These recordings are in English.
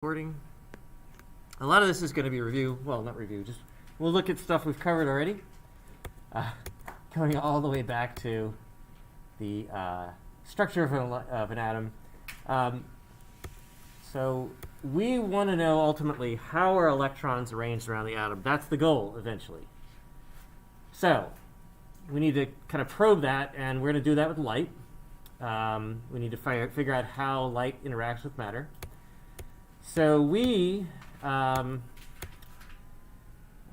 Recording. A lot of this is going to be review. Well, not review. Just we'll look at stuff we've covered already. Going all the way back to the structure of an atom. So we want to know ultimately how are electrons arranged around the atom. That's the goal eventually. So we need to kind of probe that, and we're going to do that with light. We need to figure out how light interacts with matter. So we, I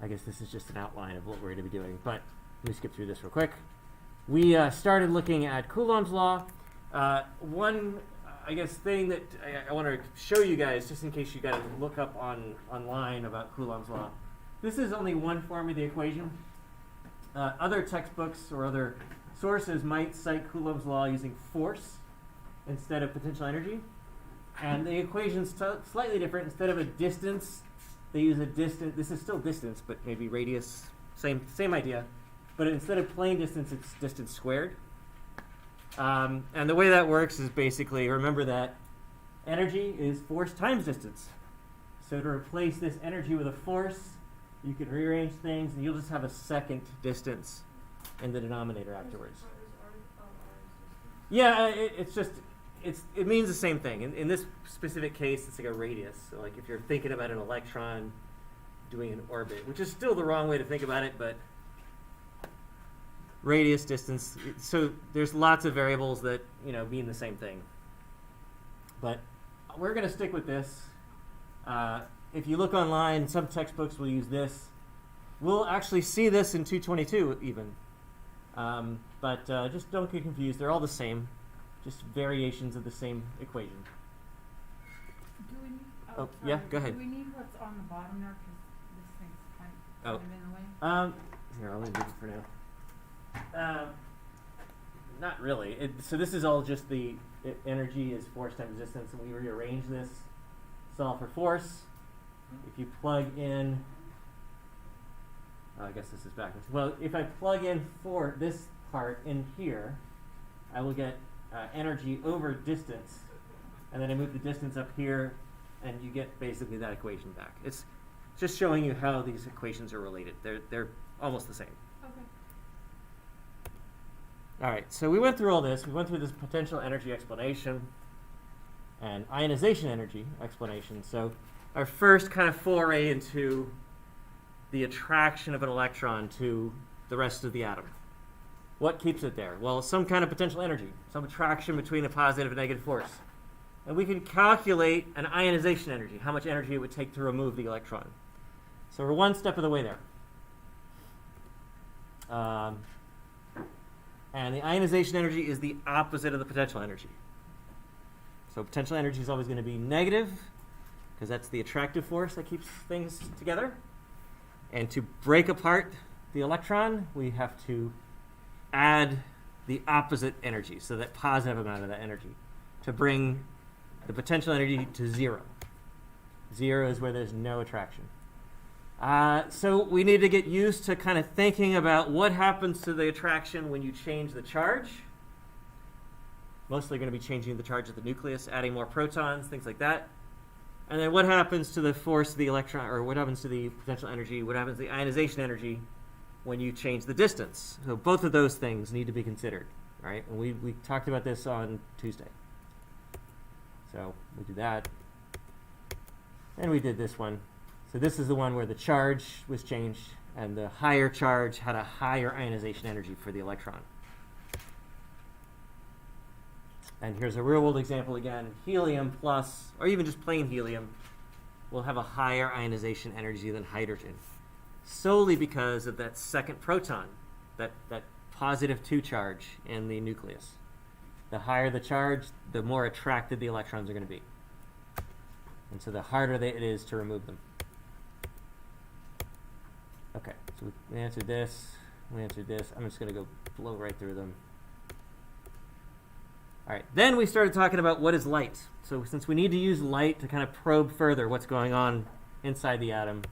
guess this is just an outline of what we're going to be doing, but let me skip through this real quick. We started looking at Coulomb's law. One, I guess, thing that I want to show you guys, just in case you got to look up online about Coulomb's law. This is only one form of the equation. Other textbooks or other sources might cite Coulomb's law using force instead of potential energy. And the equation's slightly different. Instead of a distance, they use a distance. This is still distance, but maybe radius. Same idea. But instead of plane distance, it's distance squared. And the way that works is basically, remember that energy is force times distance. So to replace this energy with a force, you can rearrange things, and you'll just have a second distance in the denominator afterwards. Yeah, it means the same thing. In this specific case, it's like a radius. So like if you're thinking about an electron doing an orbit, which is still the wrong way to think about it, but radius, distance. So there's lots of variables that mean the same thing. But we're going to stick with this. If you look online, some textbooks will use this. We'll actually see this in 222 even. But just don't get confused. They're all the same. Just variations of the same equation. Do we need, yeah, go ahead. Do we need what's on the bottom there? Because this thing's kind of in the way. Here, I'll leave it for now. Not really. So this is all just the energy is force times resistance, and we rearrange this, solve for force. If you plug in, I guess this is backwards. Well, if I plug in for this part in here, I will get energy over distance, and then I move the distance up here, and you get basically that equation back. It's just showing you how these equations are related. They're almost the same. Okay. All right, so we went through all this. We went through this potential energy explanation and ionization energy explanation. So our first kind of foray into the attraction of an electron to the rest of the atom. What keeps it there? Well, some kind of potential energy, some attraction between a positive and negative force. And we can calculate an ionization energy, how much energy it would take to remove the electron. So we're one step of the way there. And the ionization energy is the opposite of the potential energy. So potential energy is always going to be negative, because that's the attractive force that keeps things together. And to break apart the electron, we have to add the opposite energy, so that positive amount of that energy, to bring the potential energy to zero. Zero is where there's no attraction. So we need to get used to kind of thinking about what happens to the attraction when you change the charge. Mostly going to be changing the charge of the nucleus, adding more protons, things like that. And then what happens to the force of the electron, or what happens to the potential energy, what happens to the ionization energy when you change the distance. So both of those things need to be considered, right? And we talked about this on Tuesday. So we do that. And we did this one. So this is the one where the charge was changed, and the higher charge had a higher ionization energy for the electron. And here's a real-world example again. Helium plus, or even just plain helium, will have a higher ionization energy than hydrogen, solely because of that second proton, that positive 2 charge in the nucleus. The higher the charge, the more attracted the electrons are going to be. And so the harder it is to remove them. Okay, so we answered this, we answered this. I'm just going to go blow right through them. All right, then we started talking about what is light. So since we need to use light to kind of probe further what's going on inside the atom,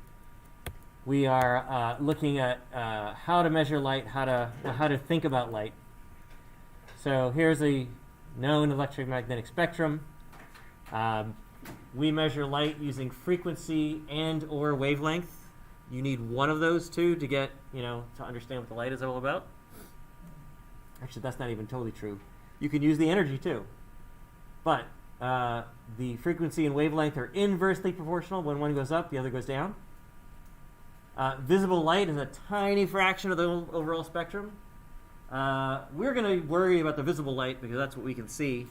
we are looking at how to measure light, how to think about light. So here's a known electromagnetic spectrum. we measure light using frequency and or wavelength. You need one of those two to get, to understand what the light is all about. Actually, that's not even totally true. You can use the energy too. But the frequency and wavelength are inversely proportional. When one goes up, the other goes down. Visible light is a tiny fraction of the overall spectrum. We're going to worry about the visible light because that's what we can see.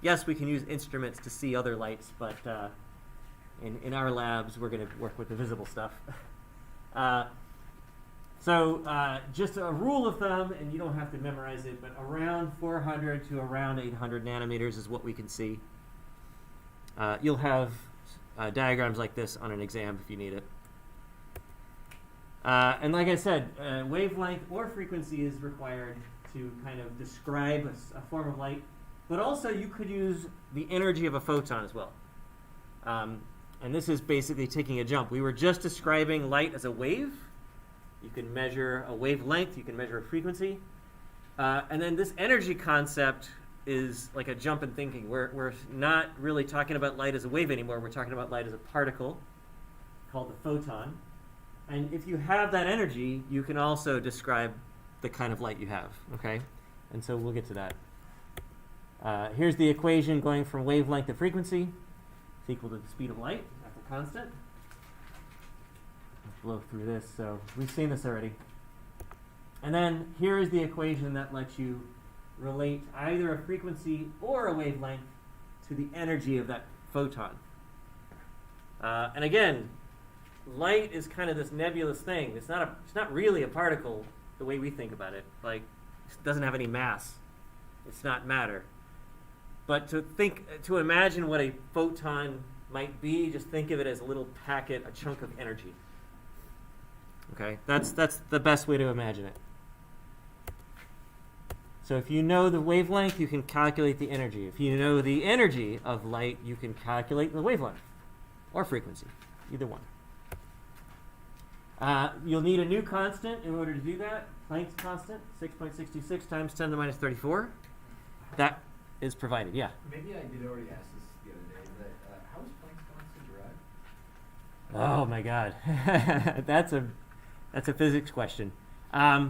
Yes, we can use instruments to see other lights, but in our labs, we're going to work with the visible stuff. So just a rule of thumb, and you don't have to memorize it, but around 400 to around 800 nanometers is what we can see. You'll have diagrams like this on an exam if you need it. And like I said, wavelength or frequency is required to kind of describe a form of light, but also you could use the energy of a photon as well. And this is basically taking a jump. We were just describing light as a wave. You can measure a wavelength, you can measure a frequency. And then this energy concept is like a jump in thinking. We're not really talking about light as a wave anymore. We're talking about light as a particle called the photon. And if you have that energy, you can also describe the kind of light you have, okay? And so we'll get to that. Here's the equation going from wavelength to frequency. It's equal to the speed of light at the constant. Let's blow through this. So we've seen this already. And then here is the equation that lets you relate either a frequency or a wavelength to the energy of that photon. And again, light is kind of this nebulous thing. It's not really a particle the way we think about it. Like, it doesn't have any mass. It's not matter. But to imagine what a photon might be, just think of it as a little packet, a chunk of energy. Okay, that's the best way to imagine it. So if you know the wavelength, you can calculate the energy. If you know the energy of light, you can calculate the wavelength or frequency, either one. You'll need a new constant in order to do that. Planck's constant, 6.66 times 10 to the minus 34. That is provided, yeah. Maybe I did already ask this the other day, but how is Planck's constant derived? Oh my God, that's a physics question. I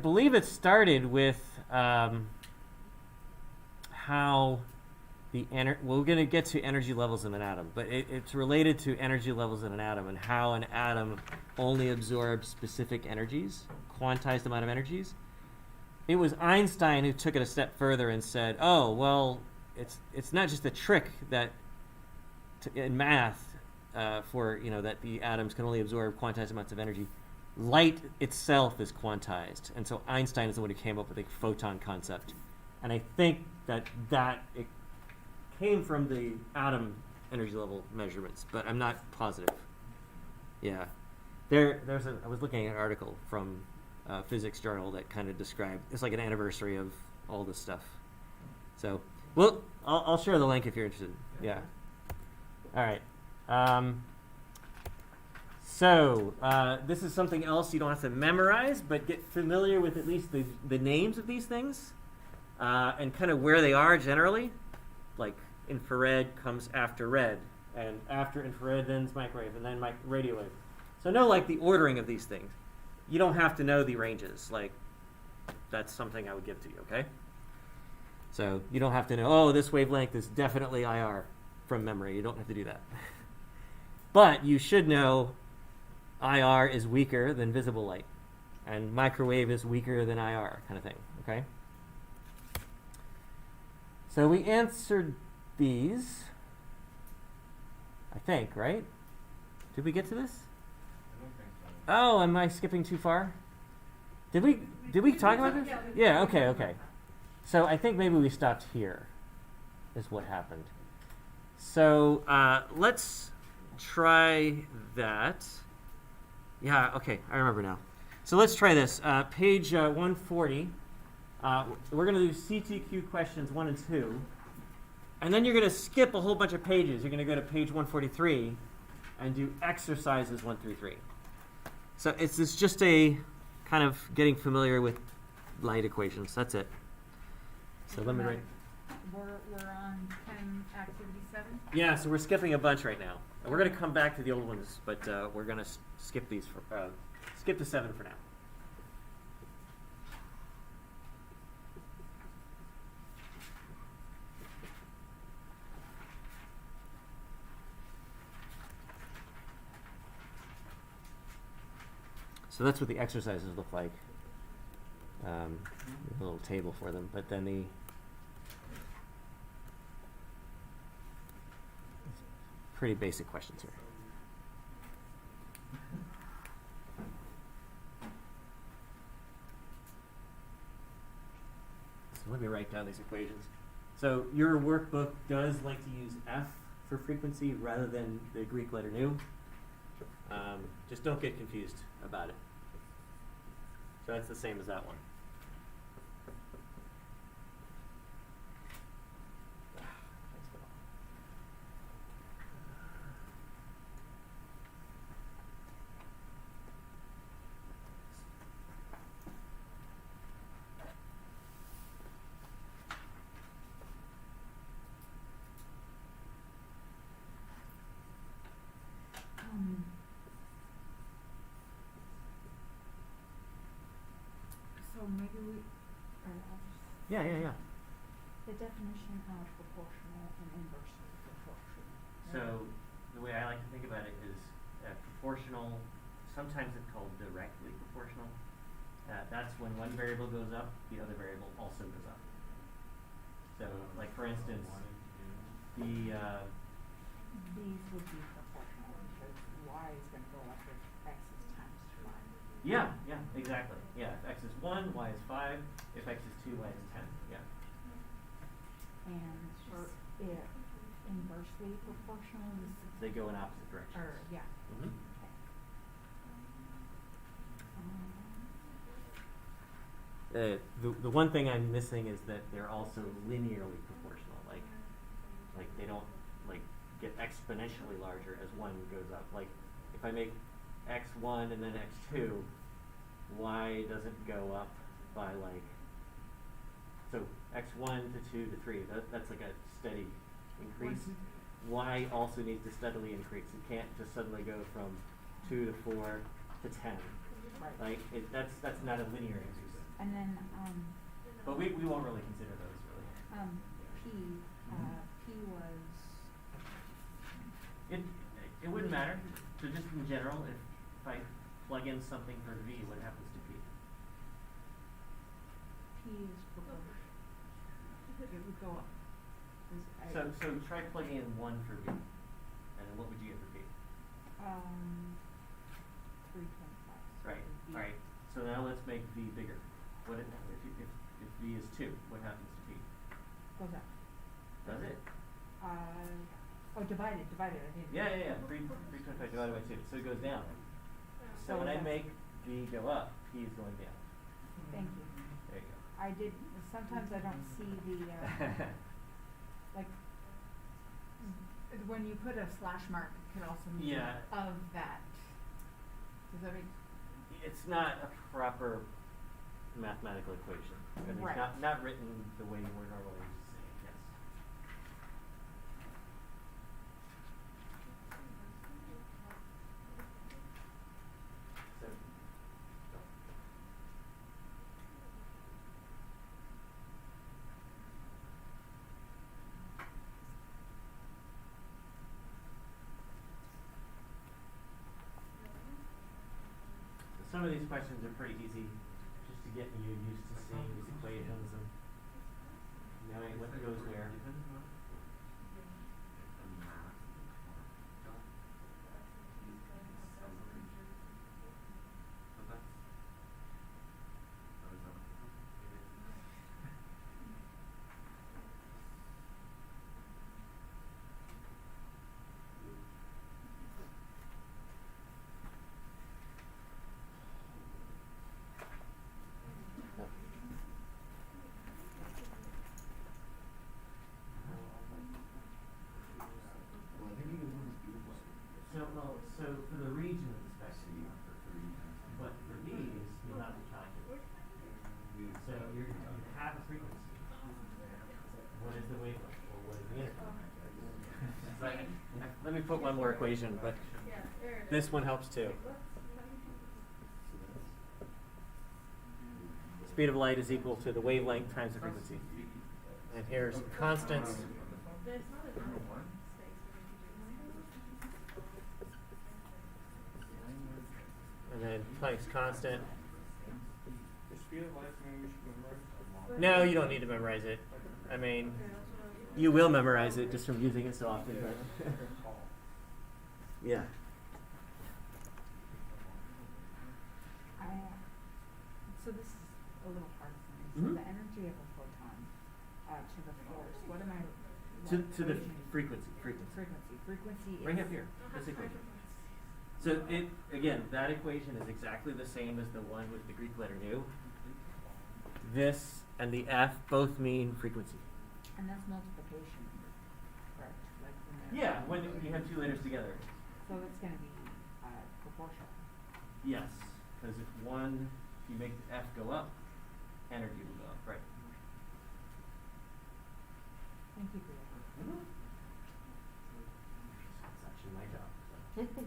believe it started with how we're going to get to energy levels in an atom, but it's related to energy levels in an atom and how an atom only absorbs specific energies, quantized amount of energies. It was Einstein who took it a step further and said, oh, well, it's not just a trick that in math that the atoms can only absorb quantized amounts of energy. Light itself is quantized, and so Einstein is the one who came up with the photon concept. And I think that it came from the atom energy level measurements, but I'm not positive. Yeah, I was looking at an article from Physics Journal that kind of described, it's like an anniversary of all this stuff. So, well, I'll share the link if you're interested. Yeah. All right. So this is something else you don't have to memorize, but get familiar with at least the names of these things and kind of where they are generally. Like infrared comes after red, and after infrared then's microwave, and then radio wave. So know like the ordering of these things. You don't have to know the ranges. Like that's something I would give to you, okay? So you don't have to know, oh, this wavelength is definitely IR from memory. You don't have to do that. But you should know IR is weaker than visible light, and microwave is weaker than IR, kind of thing, okay? So we answered these, I think, right? Did we get to this? I don't think so. Oh, am I skipping too far? Did we talk about this? Yeah, okay. So I think maybe we stopped here, is what happened. So let's try that. Yeah, okay, I remember now. So let's try this. Page 140. We're going to do CTQ questions 1 and 2. And then you're going to skip a whole bunch of pages. You're going to go to page 143 and do exercises 1 through 3. So it's just a kind of getting familiar with light equations. That's it. So let me write. We're on chem activity 7? Yeah, so we're skipping a bunch right now. We're going to come back to the old ones, but we're going to skip these for skip to 7 for now. So that's what the exercises look like. A little table for them, but then the pretty basic questions here. So let me write down these equations. So your workbook does like to use F for frequency rather than the Greek letter nu. Just don't get confused about it. So that's the same as that one. So maybe we, or I'll just, Yeah. the definition of proportional and inversely proportional. So the way I like to think about it is proportional. Sometimes it's called directly proportional. That's when one variable goes up, the other variable also goes up. So, like for instance, the These would be proportional because y is going to go up if x is times 1. yeah, exactly. Yeah, if x is 1, y is 5. If x is 2, y is 10. Yeah. And if inversely proportional is, They go in opposite directions. or, yeah. Mm-hmm. Okay. The one thing I'm missing is that they're also linearly proportional. Like they don't like get exponentially larger as one goes up. Like if I make x1 and then x2, y doesn't go up by like, so x1 to 2 to 3. That's like a steady increase. Y also needs to steadily increase. It can't just suddenly go from 2 to 4 to 10. Right. Like that's not a linear increase. And then, But we won't really consider those really. P was, It wouldn't matter. So just in general, if I plug in something for V, what happens to P? P is proportional. It would go up. So try plugging in 1 for V. And then what would you get for P? 3.5. Right. V. All right. So now let's make V bigger. What if V is 2, what happens to P? Goes up. Does it? Divided, I didn't. Yeah. 3.5 divided by 2. So it goes down. So when I make V go up, P is going down. Thank you. There you go. I did, sometimes I don't see the, like, when you put a slash mark, it could also mean Yeah. of that. Does that make? It's not a proper mathematical equation. I mean, Right. Not written the way we're normally used to saying, yes. So, some of these questions are pretty easy, just to get you used to seeing these equations and knowing what goes where. the wavelength, or what is the energy? But let me put one more equation, but this one helps too. Speed of light is equal to the wavelength times the frequency. And here's constants. And then Planck's constant. No, you don't need to memorize it. I mean, you will memorize it just from using it so often. But yeah. So this is a little hard for me. So Mhm. the energy of a photon to the force. What am I? To what the equation? frequency. Frequency is Right up here. This equation. So it again, that equation is exactly the same as the one with the Greek letter nu. This and the F both mean frequency. And that's multiplication, correct? Like when Yeah, when you have two letters together. So it's going to be proportional. Yes, because if you make the F go up, energy will go up, right? Thank you for your help. That's actually my job. So.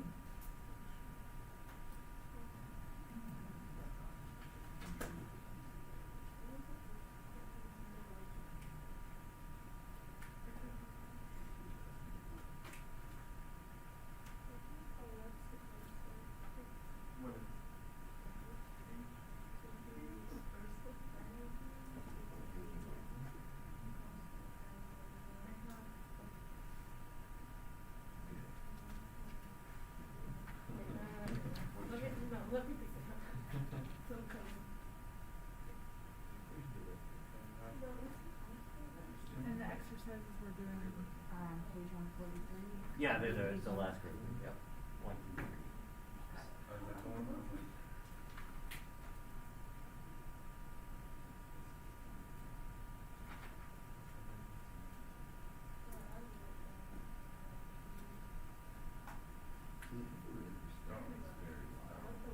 And the exercises we're doing on page 143. Yeah, they're the last group. Yep. 1, 2, 3.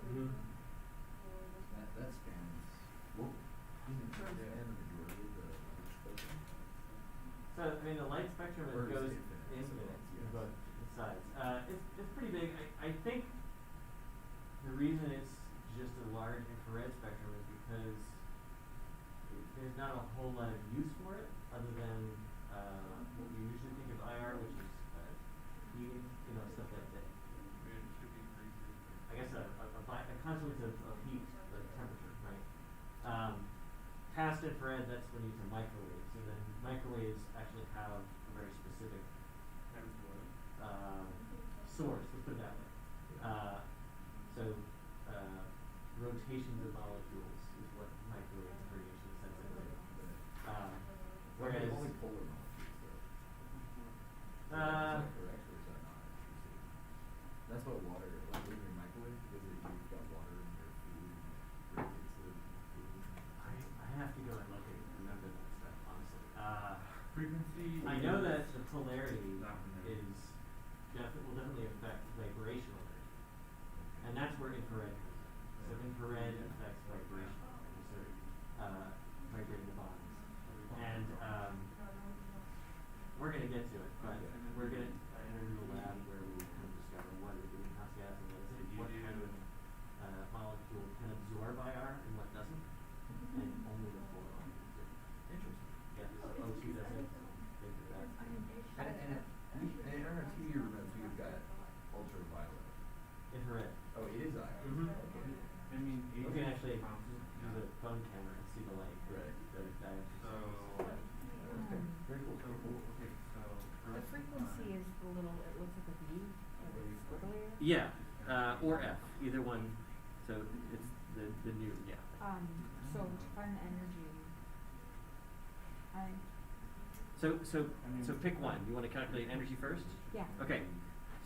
Mm-hmm. That spans, well, isn't that the majority of the spectrum? So, I mean, the light spectrum Or is goes it infinite? infinite So, in yes. both sides. It's pretty big. I think the reason it's just a large infrared spectrum is because there's not a whole lot of use for it other than what we usually think of IR, which is heating, stuff like that. I guess a consequence of heat, like temperature, right? Past infrared, that's when you use a microwave. So then microwaves actually have a very specific source, let's put it that way. Rotations of molecules is what microwave radiation is sensitive to. Whereas Only polar molecules, though. Is that correct, or is that not? That's what water, like in your microwave, because you've got water in your food, and it radiates the food. I have to go and look at remember that stuff, honestly. Frequency. I know that the polarity Not from there. is will definitely affect vibrational energy, and that's where infrared comes in. So infrared affects vibration, vibrating bonds, and we're going to get to it, but we're going to enter into a lab where we kind of discover what is the greenhouse gas and what kind of molecule can absorb IR and what doesn't, and only the polar molecules do. Interesting. Yeah, so O2 doesn't. Things like that. And in our two-year remote, we've got ultraviolet. Infrared. Oh, it is IR. Mhm. Okay. You can actually use a phone camera and see the light. Right. Very cool. The frequency is the little, it looks like a V, like a squiggly. Yeah, or F, either one. So it's the new, yeah. So to find the energy, So pick one. You want to calculate energy first? yeah. Okay.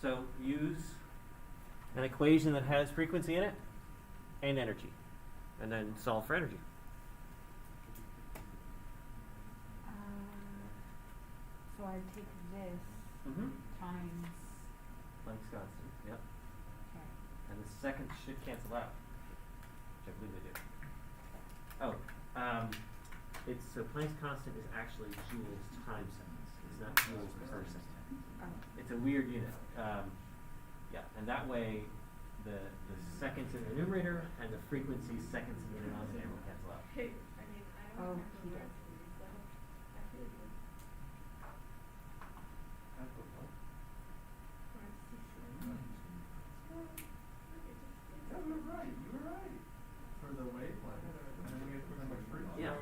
So use an equation that has frequency in it and energy, and then solve for energy. So I take this Mm-hmm. times, Planck's constant. Yep. okay, And the second should cancel out, which I believe they do. Oh, it's, so Planck's constant is actually joules times seconds. It's not joules per second. Oh. It's a weird unit. Yeah, and that way the seconds in the numerator and the frequency seconds in the denominator will cancel out. Oh, Yeah, you were right. You were right. For the wavelength, and then we have to remember frequency. Yeah.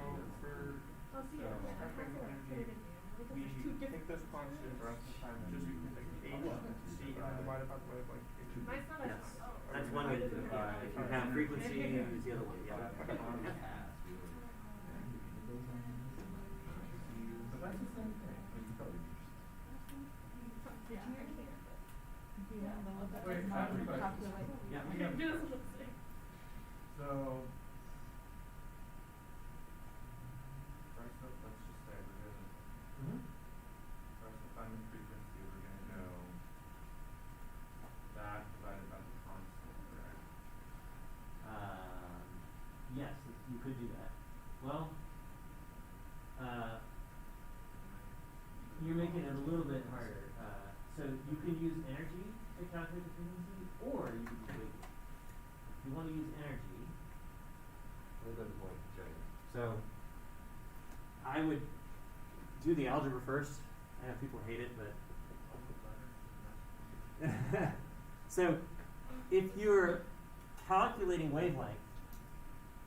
We take this constant for us to time it. Just like H, C, and then divide it by the wavelength. Yes, that's one way to do it. If you have frequency, use the other one. Yeah. But that's the same thing. It's probably Do you want to look at Wait, this model and everybody. calculate? Yeah. So, First up, let's just say we're gonna, Mhm. first to find the frequency, we're gonna go that divided by the constant, right? Yes, you could do that. Well, you're making it a little bit harder. So you can use energy to calculate the frequency, or you can use wavelength. If you want to use energy, we'll go to void. So I would do the algebra first. I know people hate it, but so if you're calculating wavelength,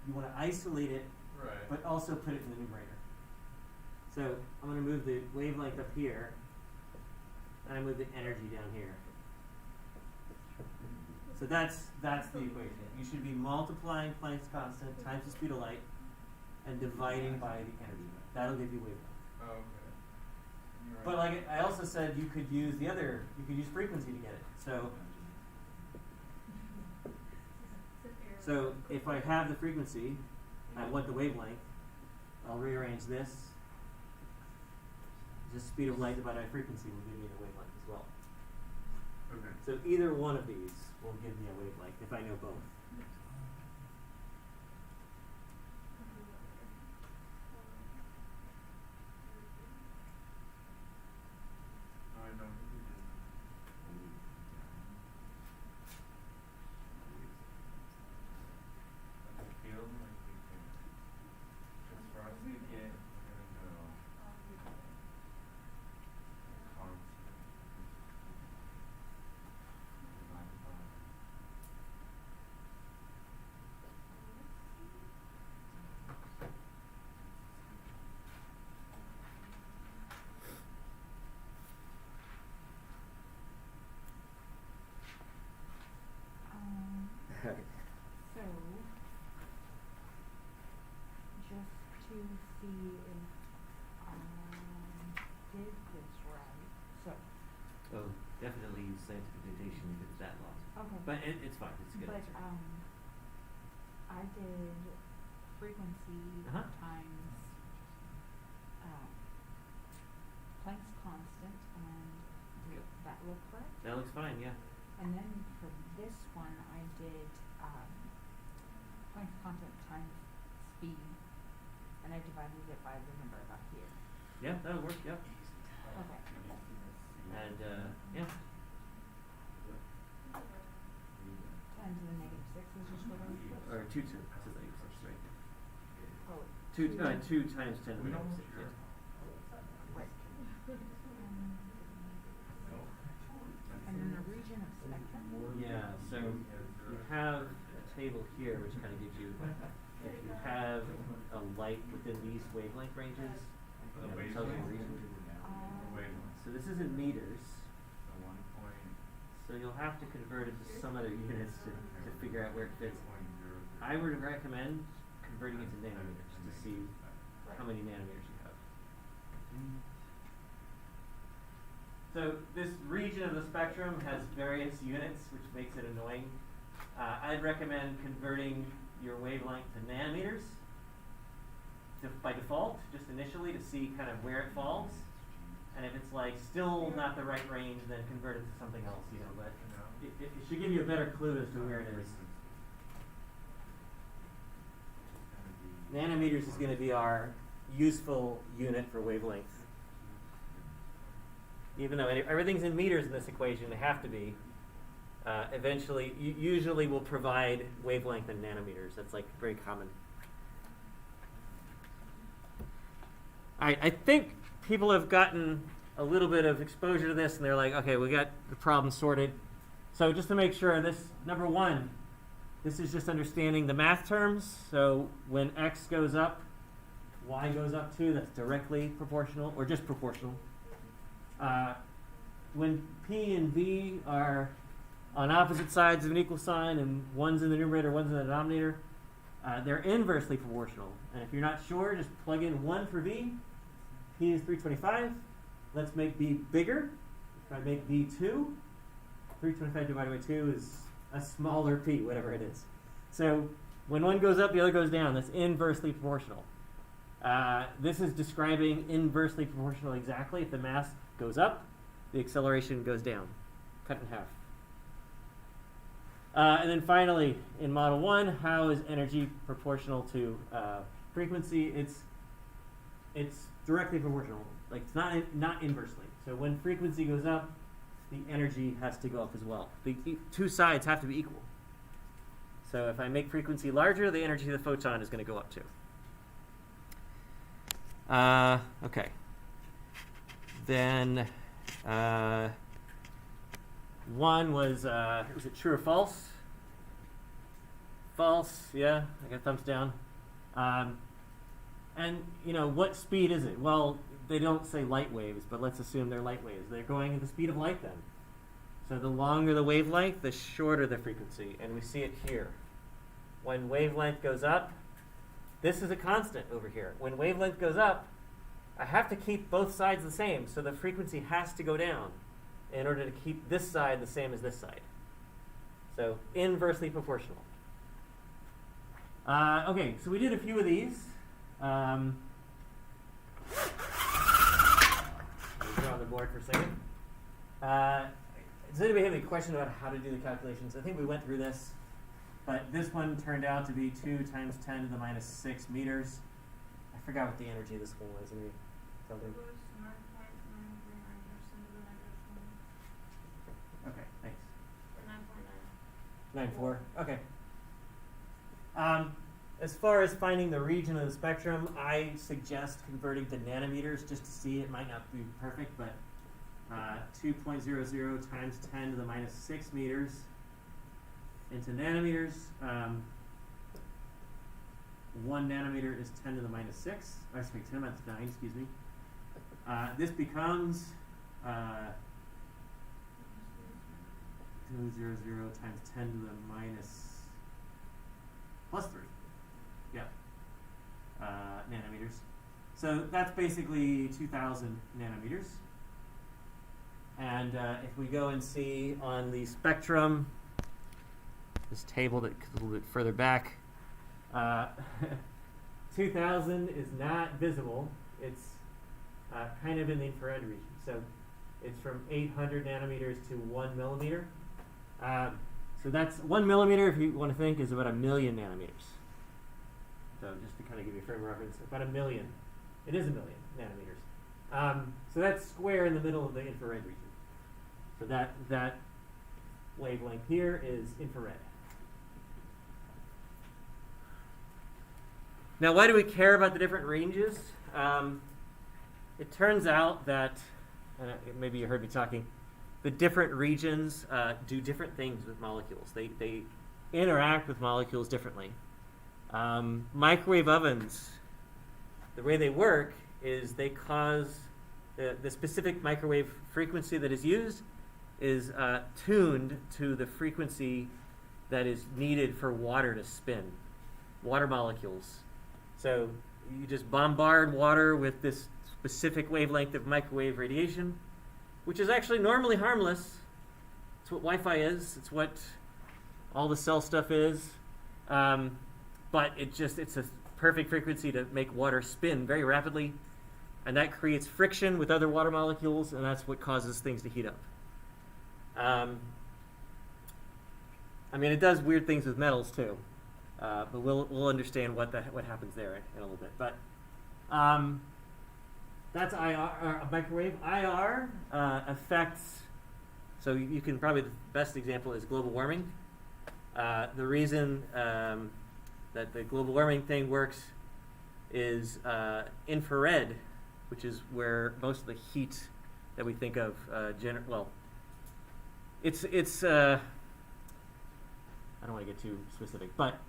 you want to isolate it, Right. but also put it in the numerator. So I'm going to move the wavelength up here, and I move the energy down here. So that's the equation. You should be multiplying Planck's constant times the speed of light and dividing by the energy. That'll give you wavelength. Oh, okay. You're right. But like I also said, you could use frequency to get it. So if I have the frequency, I want the wavelength, I'll rearrange this. Just speed of light divided by frequency will give me the wavelength as well. Okay. So either one of these will give me a wavelength if I know both. No, I don't think we did. I feel like we can. Just for us to get, we're gonna go constant. Divided by. Okay. So, just to see if I did this right, so, Oh, definitely use scientific notation if it's that long. okay. But it's fine. It's a good But, answer. I did frequency Uh-huh. times, Planck's constant, and did that look correct? That looks fine. Yeah. And then for this one, I did, Planck's constant times speed, and I divided it by the number about here. Yeah, that'll work. Yep. Okay. And yeah. 10 to the negative 6 is just what I was supposed Or 2 to the negative 6, right? Oh, 2 times 10 to the We negative don't 6. sure. Yeah. right. And then the region of spectrum? Yeah, so you have a table here which kind of gives you, if you have a light within these wavelength ranges, you know, it tells you the region. Wavelength. So this is in meters, So 1 point. so you'll have to convert it to some other units to figure out where it fits. 0.03. I would recommend converting it to nanometers to see how many nanometers you have. So this region of the spectrum has various units, which makes it annoying. I'd recommend converting your wavelength to nanometers by default, just initially to see kind of where it falls. And if it's like still not the right range, then convert it to something else, you know. But it should give you a better clue as to where it is. Nanometers is going to be our useful unit for wavelength. Even though everything's in meters in this equation, they have to be. Eventually, usually will provide wavelength in nanometers. That's like very common. I think people have gotten a little bit of exposure to this, and they're like, okay, we got the problem sorted. So just to make sure, this number one, this is just understanding the math terms. So when x goes up, y goes up too. That's directly proportional, or just proportional. When p and v are on opposite sides of an equal sign, and one's in the numerator, one's in the denominator, they're inversely proportional. And if you're not sure, just plug in 1 for v. P is 325. Let's make b bigger. If I make b 2, 325 divided by 2 is a smaller p, whatever it is. So when one goes up, the other goes down. That's inversely proportional. This is describing inversely proportional exactly. If the mass goes up, the acceleration goes down, cut in half. And then finally, in Model 1, how is energy proportional to frequency? It's directly proportional. Like, it's not inversely. So when frequency goes up, the energy has to go up as well. The two sides have to be equal. So if I make frequency larger, the energy of the photon is going to go up too. Okay. Then one was it true or false? False, yeah, I got thumbs down. And, what speed is it? Well, they don't say light waves, but let's assume they're light waves. They're going at the speed of light then. So the longer the wavelength, the shorter the frequency. And we see it here. When wavelength goes up, this is a constant over here. When wavelength goes up, I have to keep both sides the same. So the frequency has to go down in order to keep this side the same as this side. So inversely proportional. Okay, so we did a few of these. Let me draw on the board for a second. Does anybody have any question about how to do the calculations? I think we went through this, but this one turned out to be 2 times 10 to the minus 6 meters. I forgot what the energy of this one was. Something. It was 9.939 Okay, thanks. or 9.9. 9.4. Okay. As far as finding the region of the spectrum, I suggest converting to nanometers just to see. It might not be perfect, but 2.00 times 10 to the minus 6 meters into nanometers. 1 nanometer is 10 to the minus 6. Or sorry, 10 to the minus 9, excuse me. This becomes 200 times 10 to the minus plus 3. Yeah. Nanometers. So that's basically 2,000 nanometers. And if we go and see on the spectrum, this table that's a little bit further back, 2,000 is not visible. It's kind of in the infrared region. So it's from 800 nanometers to 1 millimeter. So that's 1 millimeter, if you want to think, is about 1 million nanometers. So just to kind of give you a frame of reference, about 1 million. It is 1 million nanometers. So that's square in the middle of the infrared region. So that wavelength here is infrared. Now, why do we care about the different ranges? It turns out that, maybe you heard me talking, the different regions do different things with molecules. They interact with molecules differently. Microwave ovens, the way they work is they cause the specific microwave frequency that is used is tuned to the frequency that is needed for water to spin, water molecules. So you just bombard water with this specific wavelength of microwave radiation, which is actually normally harmless. It's what Wi-Fi is. It's what all the cell stuff is. But it's a perfect frequency to make water spin very rapidly. And that creates friction with other water molecules, and that's what causes things to heat up. It does weird things with metals too. But we'll understand what happens there in a little bit. But That's IR, a microwave. IR affects, so you can probably, the best example is global warming. The reason that the global warming thing works is infrared, which is where most of the heat that we think of, well, it's I don't want to get too specific, but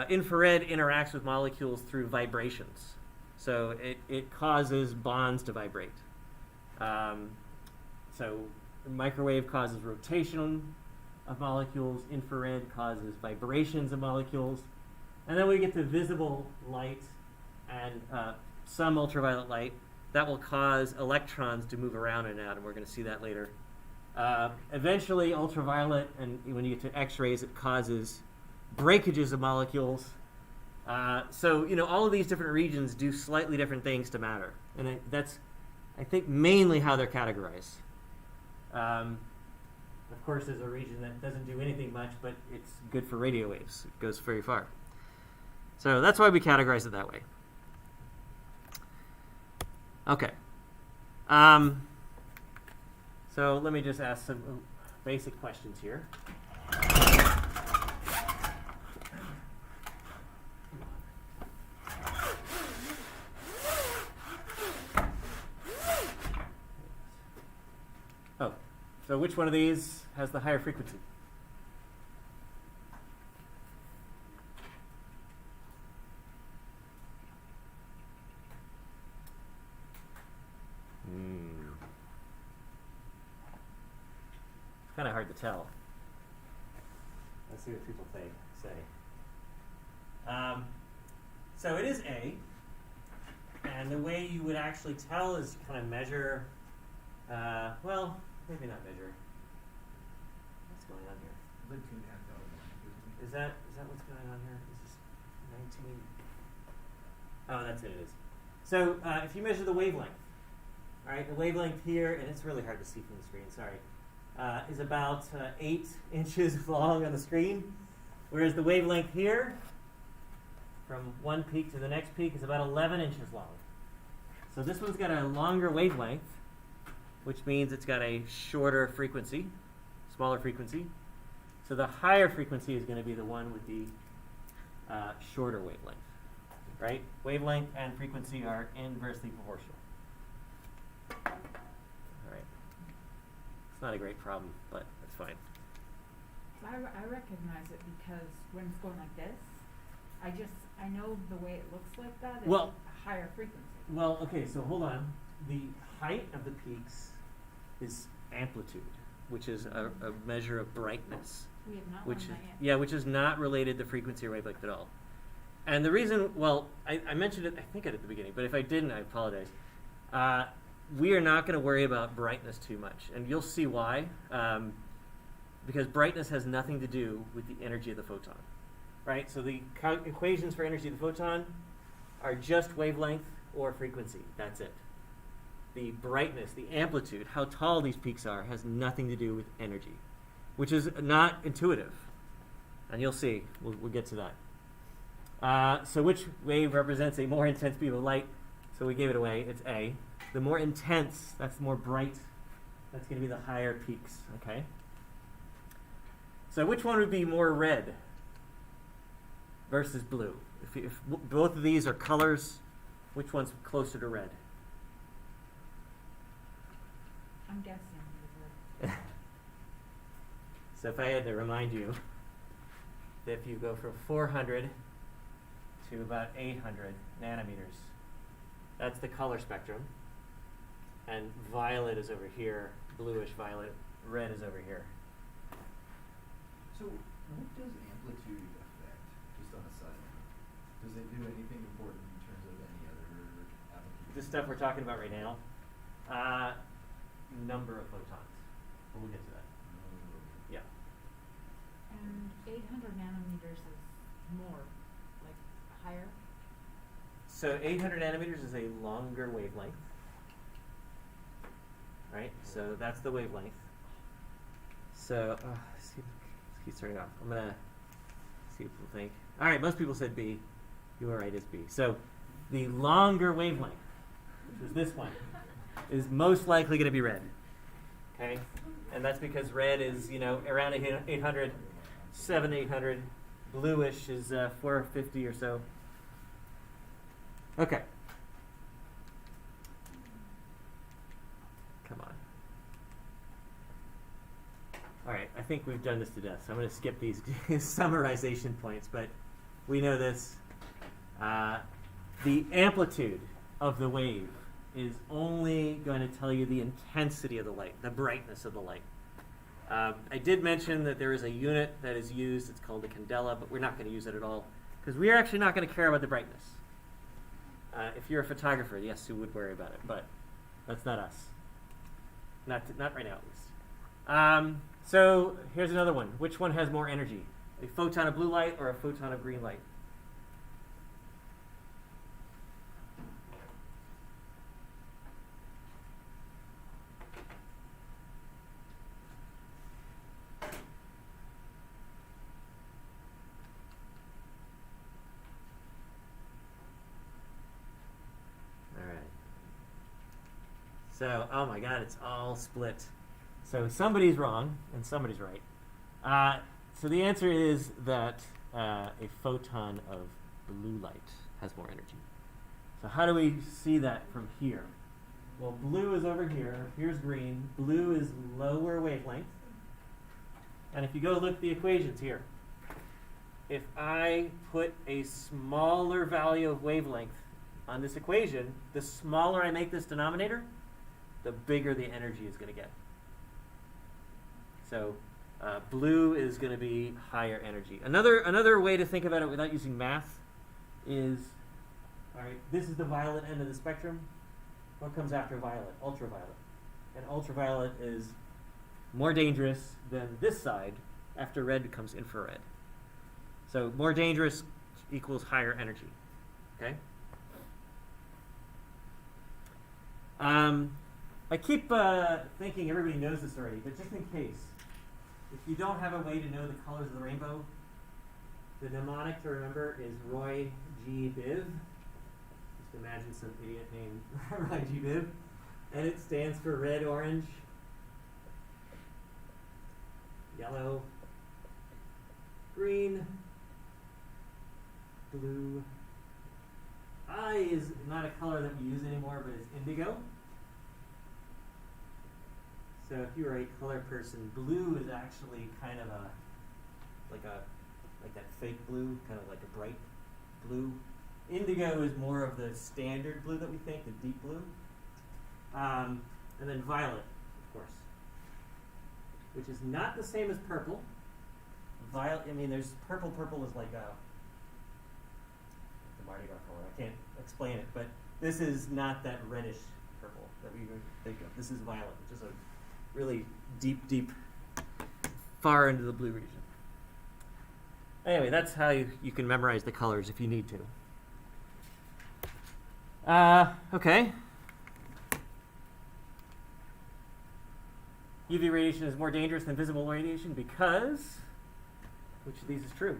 infrared interacts with molecules through vibrations. So it causes bonds to vibrate. So microwave causes rotation of molecules, infrared causes vibrations of molecules, and then we get to visible light and some ultraviolet light that will cause electrons to move around in an atom. We're going to see that later. Eventually, ultraviolet, and when you get to X-rays, it causes breakages of molecules. So, all of these different regions do slightly different things to matter. And that's, I think, mainly how they're categorized. Of course, there's a region that doesn't do anything much, but it's good for radio waves. It goes very far. So that's why we categorize it that way. Okay. So let me just ask some basic questions here. Oh, so which one of these has the higher frequency? Kind of hard to tell. Let's see what people say. So it is A, and the way you would actually tell is kind of measure. Well, maybe not measure. What's going on here? Like 2,500. Is that what's going on here? Is this 19? Oh, that's it. It is. So if you measure the wavelength, all right, the wavelength here, and it's really hard to see from the screen. Sorry. Is about 8 inches long on the screen, whereas the wavelength here, from one peak to the next peak, is about 11 inches long. So this one's got a longer wavelength, which means it's got a shorter frequency, smaller frequency. So the higher frequency is going to be the one with the shorter wavelength, right? Wavelength and frequency are inversely proportional. It's not a great problem, but it's fine. I recognize it because when it's going like this, I know the way it looks like that is Well- a higher frequency. Well, okay, so hold on. The height of the peaks is amplitude, which is a measure of brightness, We have not which learned is, that yet. yeah, which is not related to frequency or wavelength at all. And the reason, well, I mentioned it, I think at the beginning, but if I didn't, I apologize. We are not going to worry about brightness too much, and you'll see why. Because brightness has nothing to do with the energy of the photon, right? So the equations for energy of the photon are just wavelength or frequency. That's it. The brightness, the amplitude, how tall these peaks are, has nothing to do with energy, which is not intuitive. And you'll see. We'll get to that. So which wave represents a more intense beam of light? So we gave it away. It's A. The more intense, that's more bright. That's going to be the higher peaks, okay? So which one would be more red versus blue? If both of these are colors, which one's closer to red? I'm guessing. Because So if I had to remind you that if you go from 400 to about 800 nanometers, that's the color spectrum. And violet is over here, bluish violet, red is over here. So, what does amplitude affect, just on a side note? Does it do anything important in terms of any other applications? This stuff we're talking about right now, number of photons. But we'll get to that. Yeah. and 800 nanometers is more, like higher. So 800 nanometers is a longer wavelength, right? So that's the wavelength. So let's keep starting off. I'm gonna see what people think. All right, most people said B. You were right, it's B. So the longer wavelength, which is this one, is most likely going to be red. Okay? And that's because red is, around 800, 800. Bluish is 450 or so. Okay. Come on. All right, I think we've done this to death, so I'm going to skip these summarization points, but we know this. The amplitude of the wave is only going to tell you the intensity of the light, the brightness of the light. I did mention that there is a unit that is used. It's called a candela, but we're not going to use it at all because we're actually not going to care about the brightness. If you're a photographer, yes, you would worry about it, but that's not us. Not right now, at least. So here's another one. Which one has more energy? A photon of blue light or a photon of green light? So, oh my God, it's all split. So somebody's wrong and somebody's right. So the answer is that a photon of blue light has more energy. So how do we see that from here? Well, blue is over here. Here's green. Blue is lower wavelength. And if you go look at the equations here, if I put a smaller value of wavelength on this equation, the smaller I make this denominator, the bigger the energy is going to get. So blue is going to be higher energy. Another way to think about it without using math is, all right, this is the violet end of the spectrum. What comes after violet? Ultraviolet. And ultraviolet is more dangerous than this side. After red becomes infrared. So more dangerous equals higher energy. Okay? I keep thinking everybody knows this already, but just in case, if you don't have a way to know the colors of the rainbow, the mnemonic to remember is Roy G. Biv. Just imagine some idiot named Roy G. Biv. And it stands for red, orange, yellow, green, blue. I is not a color that we use anymore, but it's indigo. So if you were a color person, blue is actually kind of like that fake blue, kind of like a bright blue. Indigo is more of the standard blue that we think, the deep blue. And then violet, of course, which is not the same as purple. Violet, there's purple. Purple is like the Mardi Gras color. I can't explain it, but this is not that reddish purple that we would think of. This is violet, which is a really deep, far into the blue region. Anyway, that's how you can memorize the colors if you need to. Okay. UV radiation is more dangerous than visible radiation because, which of these is true?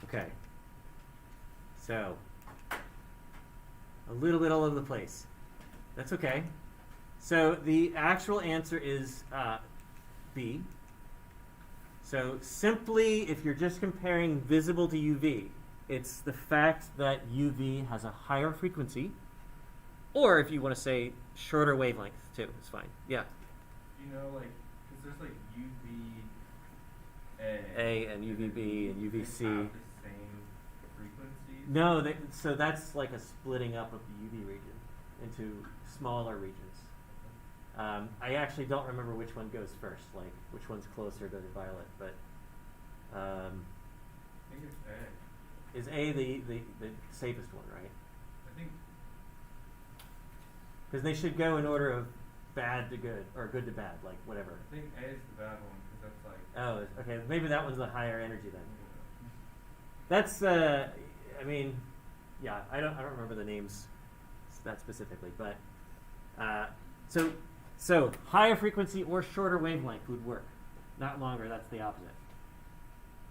Okay, so a little bit all over the place. That's okay. So the actual answer is B. So simply, if you're just comparing visible to UV, it's the fact that UV has a higher frequency, or if you want to say shorter wavelength too, it's fine. Yeah. You know, because there's UV A and UVB and UVC. They have the same frequencies? No, so that's like a splitting up of the UV region into smaller regions. I actually don't remember which one goes first, like which one's closer to the violet, but I think it's A. is A the safest one, right? I think Because they should go in order of bad to good, or good to bad, like whatever. I think A is the bad one because that's like. Oh, okay. Maybe that one's the higher energy then. That's, I mean, yeah. I don't remember the names that specifically, but so higher frequency or shorter wavelength would work, not longer. That's the opposite.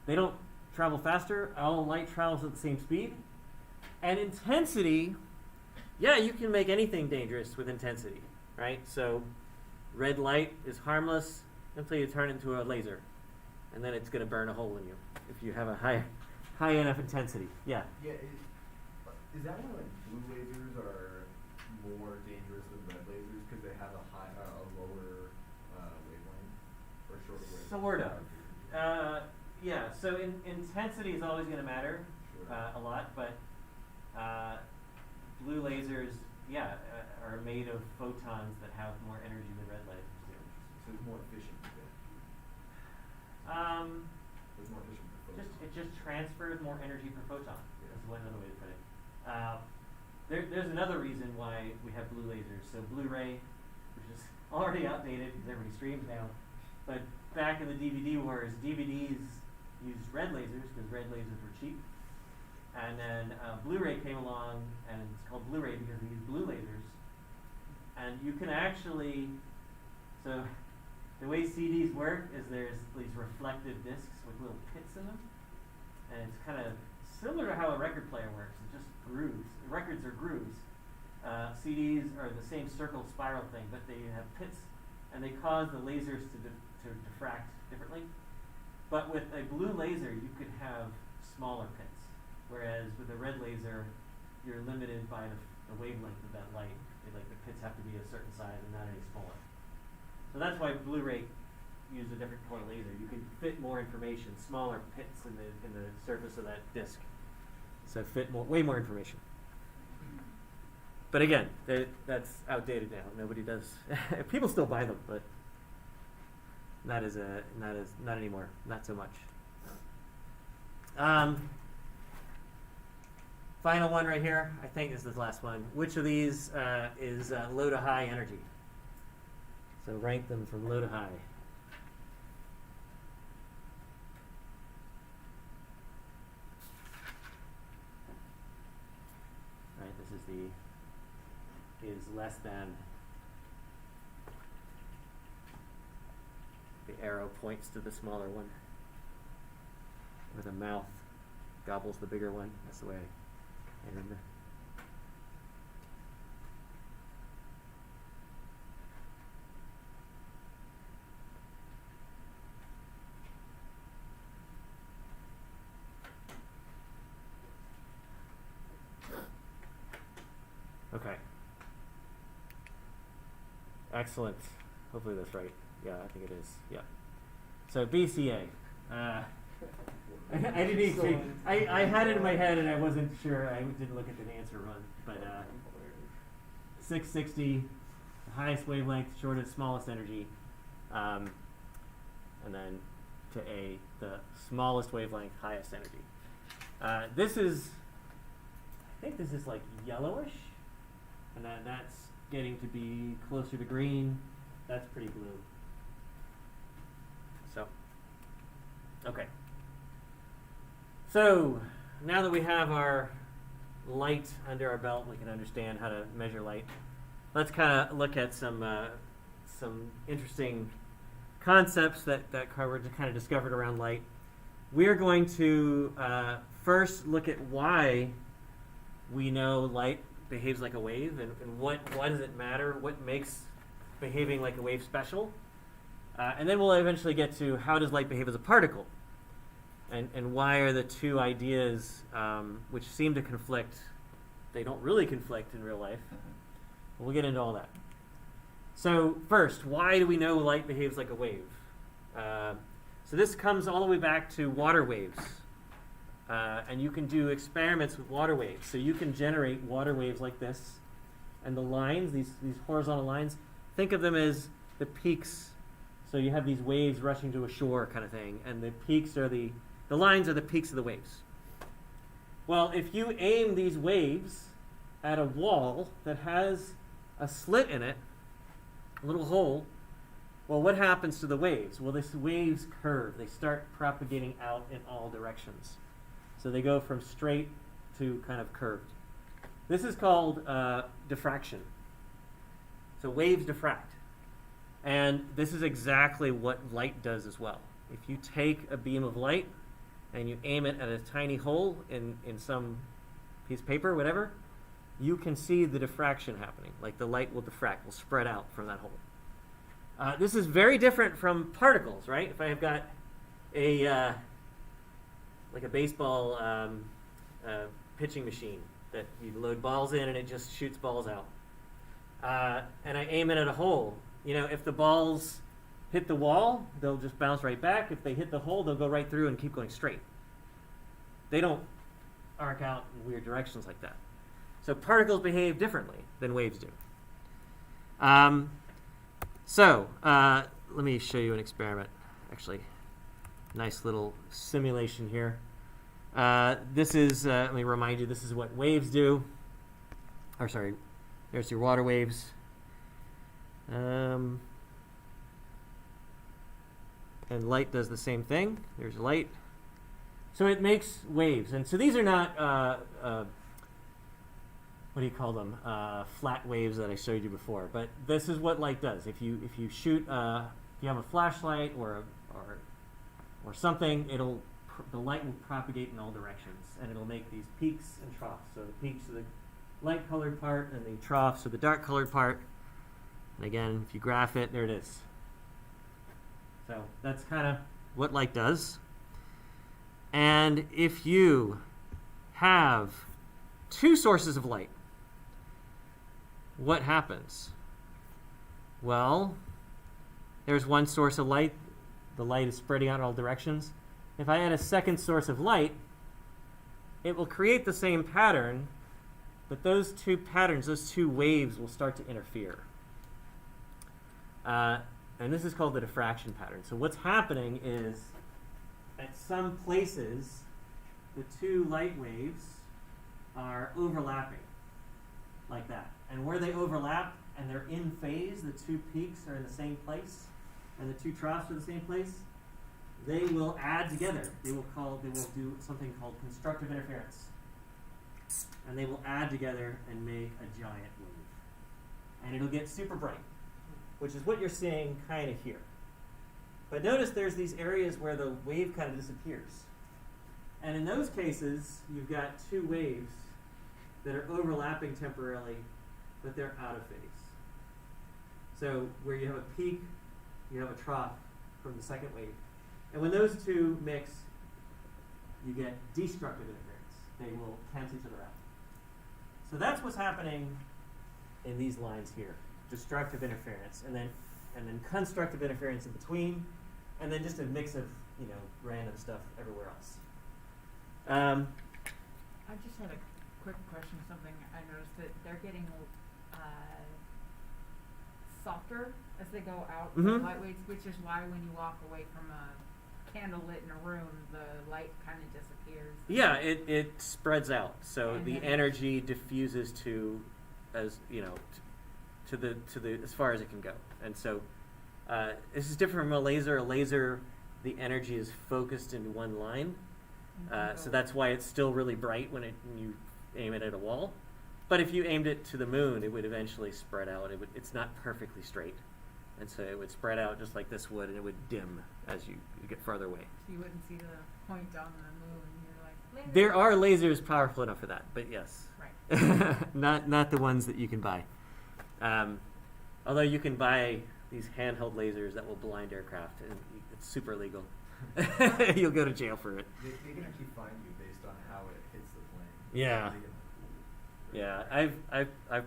They don't travel faster. All light travels at the same speed, and intensity. Yeah, you can make anything dangerous with intensity, right? So red light is harmless until you turn it into a laser, and then it's going to burn a hole in you if you have a high enough intensity. Yeah. Yeah, is that why like blue lasers are more dangerous than red lasers because they have a lower wavelength or shorter wavelength? Sort of. Yeah. So intensity is always going to matter a lot, but blue lasers, are made of photons that have more energy than red lasers do. So it's more efficient. It's more efficient per photon. It just transfers more energy per photon. Yeah. That's another way to put it. There's another reason why we have blue lasers. So Blu-ray, which is already outdated because everybody streams now, but back in the DVD wars, DVDs used red lasers because red lasers were cheap. And then Blu-ray came along, and it's called Blu-ray because we use blue lasers. And you can actually, so the way CDs work is there's these reflective discs with little pits in them. And it's kind of similar to how a record player works. It's just grooves. Records are grooves. CDs are the same circle spiral thing, but they have pits, and they cause the lasers to diffract differently. But with a blue laser, you could have smaller pits, whereas with a red laser, you're limited by the wavelength of that light. Like the pits have to be a certain size and not any smaller. So that's why Blu-ray used a different color laser. You can fit more information, smaller pits in the surface of that disc. So fit way more information. But again, that's outdated now. Nobody does. People still buy them, but not anymore. Not so much. Final one right here. I think this is the last one. Which of these is low to high energy? So rank them from low to high. Right, this is is less than. The arrow points to the smaller one. With a mouth gobbles the bigger one. That's the way I remember. Okay. Excellent. Hopefully that's right. Yeah, I think it is. Yeah. So BCA. I didn't even. I had it in my head and I wasn't sure. I didn't look at the answer run, but 660, the highest wavelength, shortest, smallest energy, and then to A, the smallest wavelength, highest energy. This is, I think this is like yellowish, and then that's getting to be closer to green. That's pretty blue. So, okay. So, now that we have our light under our belt, we can understand how to measure light. Let's kind of look at some interesting concepts that were kind of discovered around light. We are going to first look at why we know light behaves like a wave, and why does it matter? What makes behaving like a wave special? And then we'll eventually get to how does light behave as a particle? And why are the two ideas, which seem to conflict, they don't really conflict in real life. We'll get into all that. So first, why do we know light behaves like a wave? So this comes all the way back to water waves. And you can do experiments with water waves. So you can generate water waves like this. And the lines, these horizontal lines, think of them as the peaks. So you have these waves rushing to a shore kind of thing. And the peaks are the lines are the peaks of the waves. Well, if you aim these waves at a wall that has a slit in it, a little hole. Well, what happens to the waves? Well, these waves curve. They start propagating out in all directions. So they go from straight to kind of curved. This is called diffraction. So waves diffract. And this is exactly what light does as well. If you take a beam of light and you aim it at a tiny hole in some piece of paper, whatever, you can see the diffraction happening. Like the light will diffract, will spread out from that hole. This is very different from particles, right? If I have got a like a baseball pitching machine that you load balls in and it just shoots balls out, and I aim it at a hole, you know, if the balls hit the wall, they'll just bounce right back. If they hit the hole, they'll go right through and keep going straight. They don't arc out in weird directions like that. So particles behave differently than waves do. Let me show you an experiment. Actually, nice little simulation here. This is, let me remind you, this is what waves do. Or sorry, there's your water waves. And light does the same thing. There's light. So it makes waves. And so these are not, what do you call them? Flat waves that I showed you before. But this is what light does. If you shoot, if you have a flashlight or something, the light will propagate in all directions, and it'll make these peaks and troughs. So the peaks are the light-colored part, and the troughs are the dark-colored part. And again, if you graph it, there it is. So that's kind of what light does. And if you have two sources of light, what happens? Well, there's one source of light. The light is spreading out in all directions. If I add a second source of light, it will create the same pattern, but those two patterns, those two waves will start to interfere. And this is called the diffraction pattern. So what's happening is, at some places, the two light waves are overlapping, like that. And where they overlap and they're in phase, the two peaks are in the same place, and the two troughs are in the same place, they will add together. They will do something called constructive interference. And they will add together and make a giant wave. And it'll get super bright, which is what you're seeing kind of here. But notice there's these areas where the wave kind of disappears. And in those cases, you've got two waves that are overlapping temporarily, but they're out of phase. So where you have a peak, you have a trough from the second wave. And when those two mix, you get destructive interference. They will cancel each other out. So that's what's happening in these lines here. Destructive interference, and then constructive interference in between, and then just a mix of, you know, random stuff everywhere else. I just had a quick question. Something I noticed that they're getting softer as they go out. The light waves, which is why when you walk away from a candle lit in a room, the light kind of disappears. Yeah, it spreads out, so And the then energy diffuses to, as you know, to the as far as it can go. And so this is different from a laser. A laser, the energy is focused into one line, so that's why it's still really bright when you aim it at a wall. But if you aimed it to the moon, it would eventually spread out. It's not perfectly straight, and so it would spread out just like this would, and it would dim as you get farther away. So you wouldn't see the point on the moon. You're like, There are lasers powerful enough for that, but yes, right. not the ones that you can buy. Although you can buy these handheld lasers that will blind aircraft, and it's super illegal. You'll go to jail for it. They can actually find you based on how it hits the plane. Yeah. They can- Yeah, I've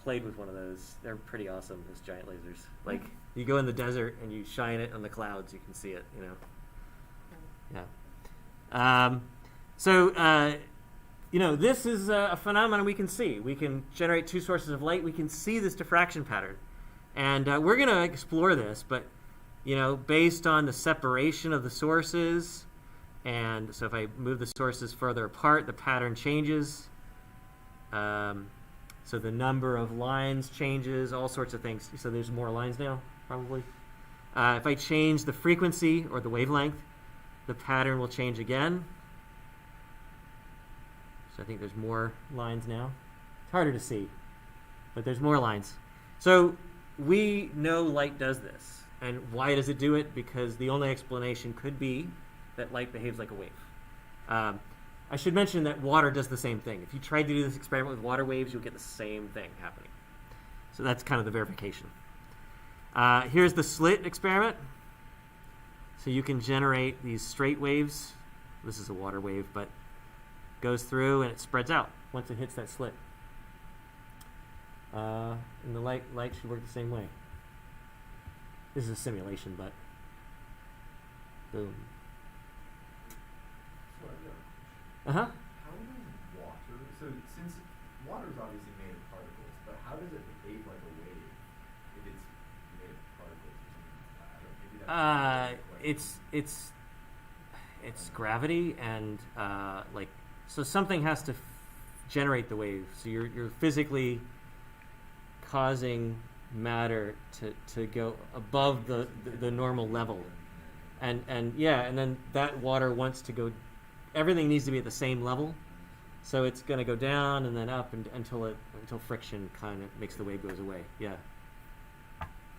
played with one of those. They're pretty awesome. Those giant lasers. Like you go in the desert and you shine it on the clouds, you can see it. You know. Yeah. You know, this is a phenomenon we can see. We can generate two sources of light. We can see this diffraction pattern, and we're going to explore this. But you know, based on the separation of the sources, and so if I move the sources further apart, the pattern changes. So the number of lines changes, all sorts of things. So there's more lines now, probably. If I change the frequency or the wavelength, the pattern will change again. So I think there's more lines now. It's harder to see, but there's more lines. So we know light does this. And why does it do it? Because the only explanation could be that light behaves like a wave. I should mention that water does the same thing. If you tried to do this experiment with water waves, you'll get the same thing happening. So that's kind of the verification. Here's the slit experiment. So you can generate these straight waves. This is a water wave, but goes through and it spreads out once it hits that slit. And the light should work the same way. This is a simulation, but boom. So I've got a question. Uh-huh. How does water, so since water is obviously made of particles, but how does it behave like a wave if it's made of particles or something like that? I don't, maybe that's It's gravity and so something has to generate the wave. So you're physically causing matter to go above the normal level, and then that water wants to go. Everything needs to be at the same level, so it's going to go down and then up until friction kind of makes the wave goes away. Yeah.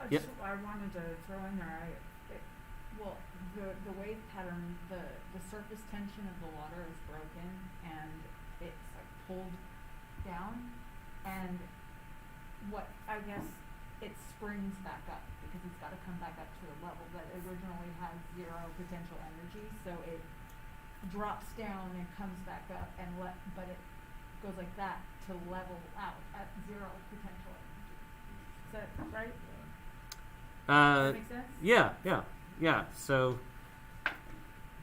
Yep. I wanted to throw in there. The wave pattern, the surface tension of the water is broken and it's like pulled down, and what I guess it springs back up because it's got to come back up to a level that originally has zero potential energy. So it drops down and comes back up but it goes like that to level out at zero potential energy. Is that right? Does that make sense? Yeah. So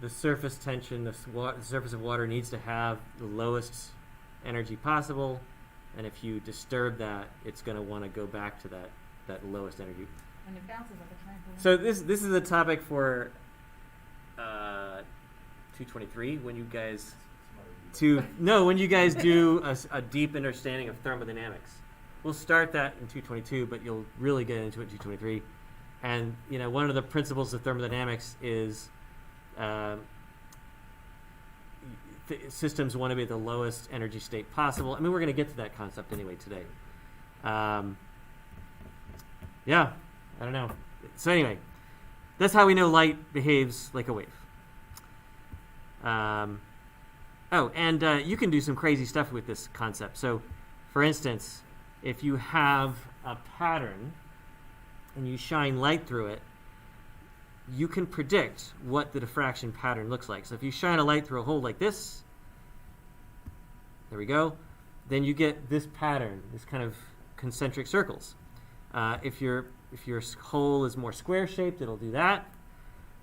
the surface tension, the surface of water needs to have the lowest energy possible, and if you disturb that, it's going to want to go back to that lowest energy. And it bounces like a trampoline. So this is a topic for 223 when you guys when you guys do a deep understanding of thermodynamics. We'll start that in 222, but you'll really get into it in 223. And one of the principles of thermodynamics is systems want to be at the lowest energy state possible. I mean, we're going to get to that concept anyway today. Yeah, I don't know. So anyway, that's how we know light behaves like a wave. You can do some crazy stuff with this concept. So, for instance, if you have a pattern and you shine light through it, you can predict what the diffraction pattern looks like. So if you shine a light through a hole like this, there we go, then you get this pattern, this kind of concentric circles. If your hole is more square-shaped, it'll do that.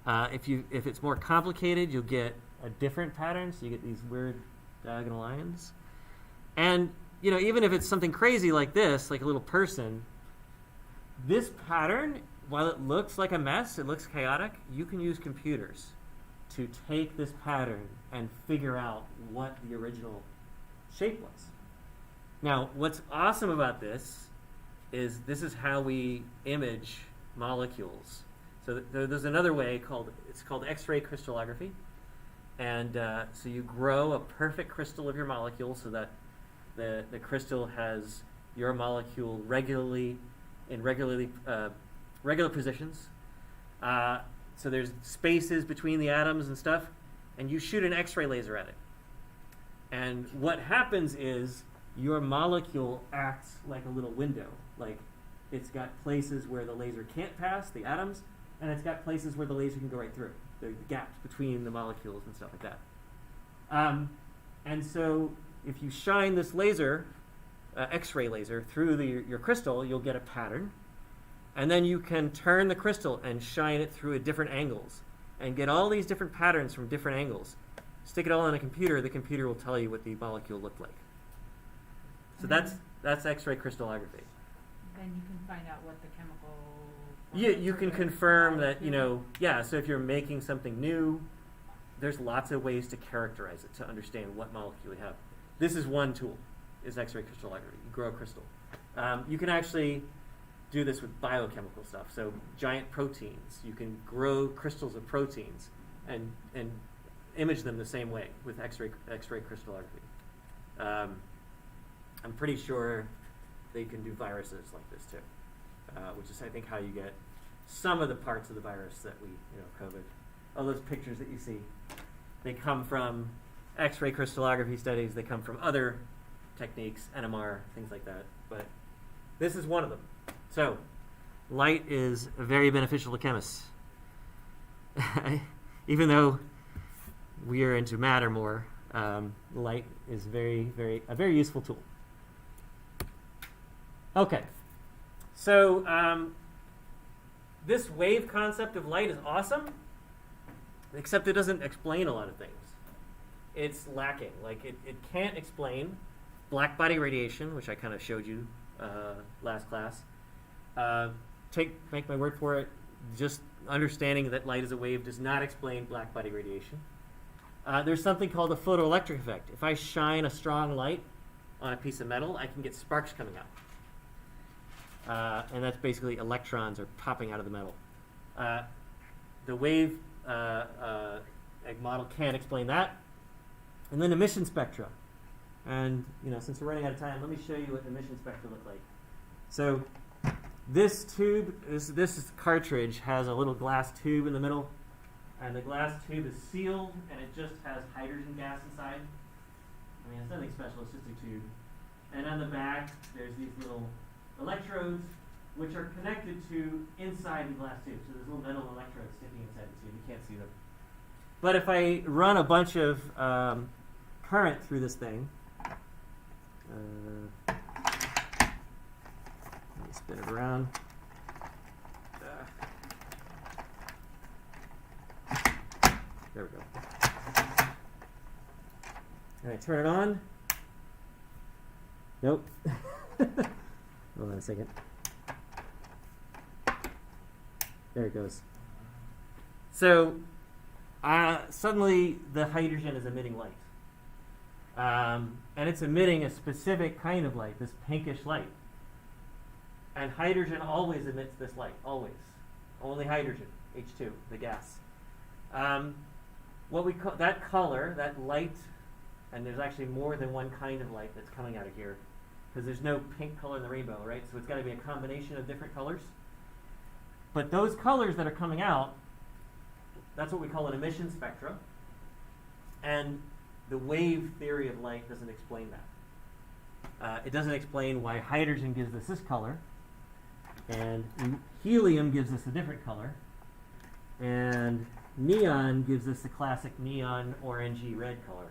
If it's more complicated, you'll get a different pattern, so you get these weird diagonal lines. And even if it's something crazy like this, like a little person, this pattern, while it looks like a mess, it looks chaotic, you can use computers to take this pattern and figure out what the original shape was. Now, what's awesome about this is how we image molecules. So there's another way called X-ray crystallography. And so you grow a perfect crystal of your molecule so that the crystal has your molecule in regular positions. So there's spaces between the atoms and stuff, and you shoot an X-ray laser at it. And what happens is your molecule acts like a little window. Like it's got places where the laser can't pass, the atoms, and it's got places where the laser can go right through, the gaps between the molecules and stuff like that. And so if you shine this laser, X-ray laser, through your crystal, you'll get a pattern. And then you can turn the crystal and shine it through at different angles and get all these different patterns from different angles. Stick it all on a computer, the computer will tell you what the molecule looked like. So that's X-ray crystallography. Then you can find out what the chemical... You can confirm that, so if you're making something new, there's lots of ways to characterize it, to understand what molecule you have. This is one tool. is X-ray crystallography. You grow a crystal. You can actually do this with biochemical stuff. So giant proteins, you can grow crystals of proteins and image them the same way with X-ray crystallography. I'm pretty sure they can do viruses like this too, which is I think how you get some of the parts of the virus that we, COVID. All those pictures that you see, they come from X-ray crystallography studies. They come from other techniques, NMR, things like that. But this is one of them. So, light is very beneficial to chemists. Even though we are into matter more, light is a very useful tool. Okay, so this wave concept of light is awesome, except it doesn't explain a lot of things. It's lacking. Like it can't explain black body radiation, which I kind of showed you last class. Make my word for it. Just understanding that light is a wave does not explain black body radiation. There's something called a photoelectric effect. If I shine a strong light on a piece of metal, I can get sparks coming out. And that's basically electrons are popping out of the metal. The wave model can't explain that. And then emission spectra. And since we're running out of time, let me show you what emission spectra look like. So this tube, this cartridge has a little glass tube in the middle, and the glass tube is sealed, and it just has hydrogen gas inside. I mean, it's nothing special, it's just a tube. And on the back, there's these little electrodes, which are connected to inside the glass tube. So there's little metal electrodes sticking inside the tube. You can't see them. But if I run a bunch of current through this thing, let me spin it around. There we go. Can I turn it on? Nope. Hold on a second. There it goes. So suddenly the hydrogen is emitting light. And it's emitting a specific kind of light, this pinkish light. And hydrogen always emits this light, always. Only hydrogen, H2, the gas. What we call that color, that light, and there's actually more than one kind of light that's coming out of here, because there's no pink color in the rainbow, right? So it's got to be a combination of different colors. But those colors that are coming out, that's what we call an emission spectra. And the wave theory of light doesn't explain that. It doesn't explain why hydrogen gives us this color, and helium gives us a different color, and neon gives us the classic neon orangey red color.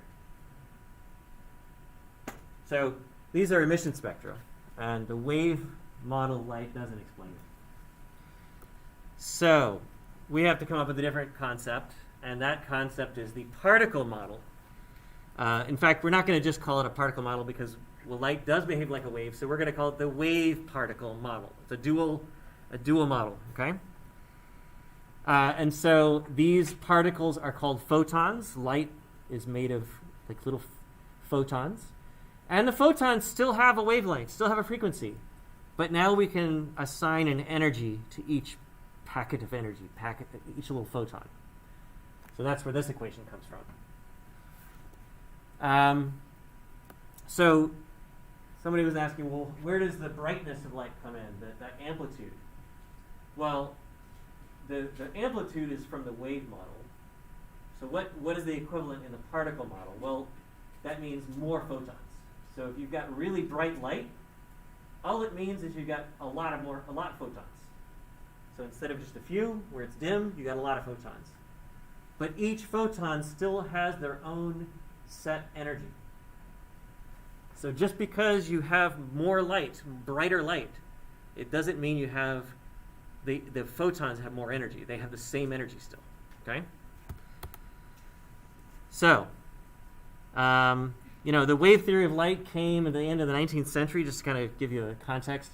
So these are emission spectra, and the wave model light doesn't explain it. So we have to come up with a different concept, and that concept is the particle model. In fact, we're not going to just call it a particle model because light does behave like a wave, so we're going to call it the wave particle model. It's a dual model, okay? And so these particles are called photons. Light is made of like little photons. And the photons still have a wavelength, still have a frequency. But now we can assign an energy to each packet of energy, each little photon. So that's where this equation comes from. So somebody was asking, well, where does the brightness of light come in, that amplitude? Well, the amplitude is from the wave model. So what is the equivalent in the particle model? Well, that means more photons. So if you've got really bright light, all it means is you've got a lot of photons. So instead of just a few, where it's dim, you got a lot of photons. But each photon still has their own set energy. So just because you have more light, brighter light, it doesn't mean you have the photons have more energy. They have the same energy still. Okay? So, the wave theory of light came at the end of the 19th century, just to kind of give you a context.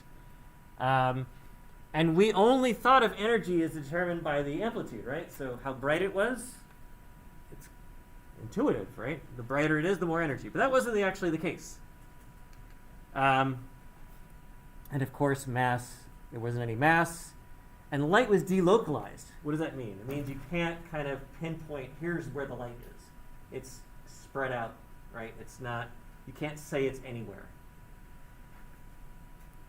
And we only thought of energy as determined by the amplitude, right? So how bright it was, it's intuitive, right? The brighter it is, the more energy. But that wasn't actually the case. And of course, mass, there wasn't any mass. And light was delocalized. What does that mean? It means you can't kind of pinpoint, here's where the light is. It's spread out, right? It's not, you can't say it's anywhere.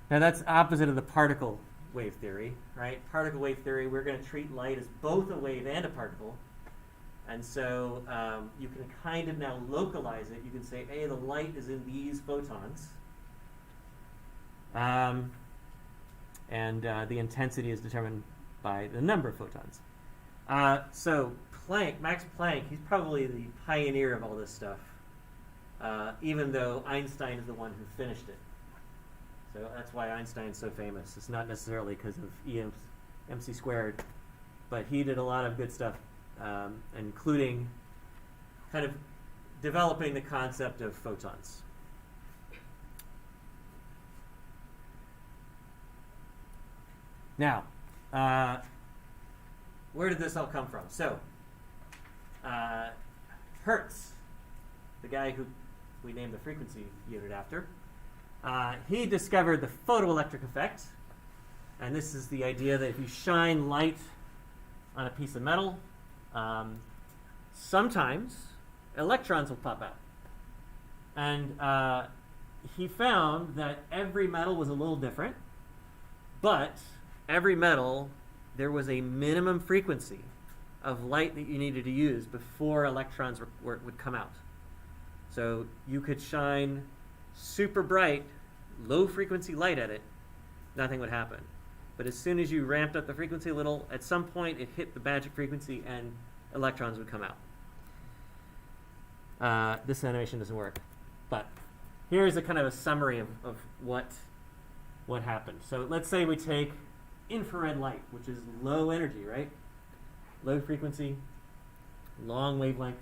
Now that's opposite of the particle wave theory, right? Particle wave theory, we're going to treat light as both a wave and a particle. And so you can kind of now localize it. You can say, hey, the light is in these photons. And the intensity is determined by the number of photons. So Planck, Max Planck, he's probably the pioneer of all this stuff, even though Einstein is the one who finished it. So that's why Einstein's so famous. It's not necessarily because of MC squared, but he did a lot of good stuff, including kind of developing the concept of photons. Now, where did this all come from? So, Hertz, the guy who we named the frequency unit after, he discovered the photoelectric effect. And this is the idea that if you shine light on a piece of metal, sometimes electrons will pop out. And he found that every metal was a little different, but every metal, there was a minimum frequency of light that you needed to use before electrons would come out. So you could shine super bright, low frequency light at it, nothing would happen. But as soon as you ramped up the frequency a little, at some point it hit the magic frequency and electrons would come out. This animation doesn't work, but here's a kind of a summary of what happened. So let's say we take infrared light, which is low energy, right? Low frequency, long wavelength.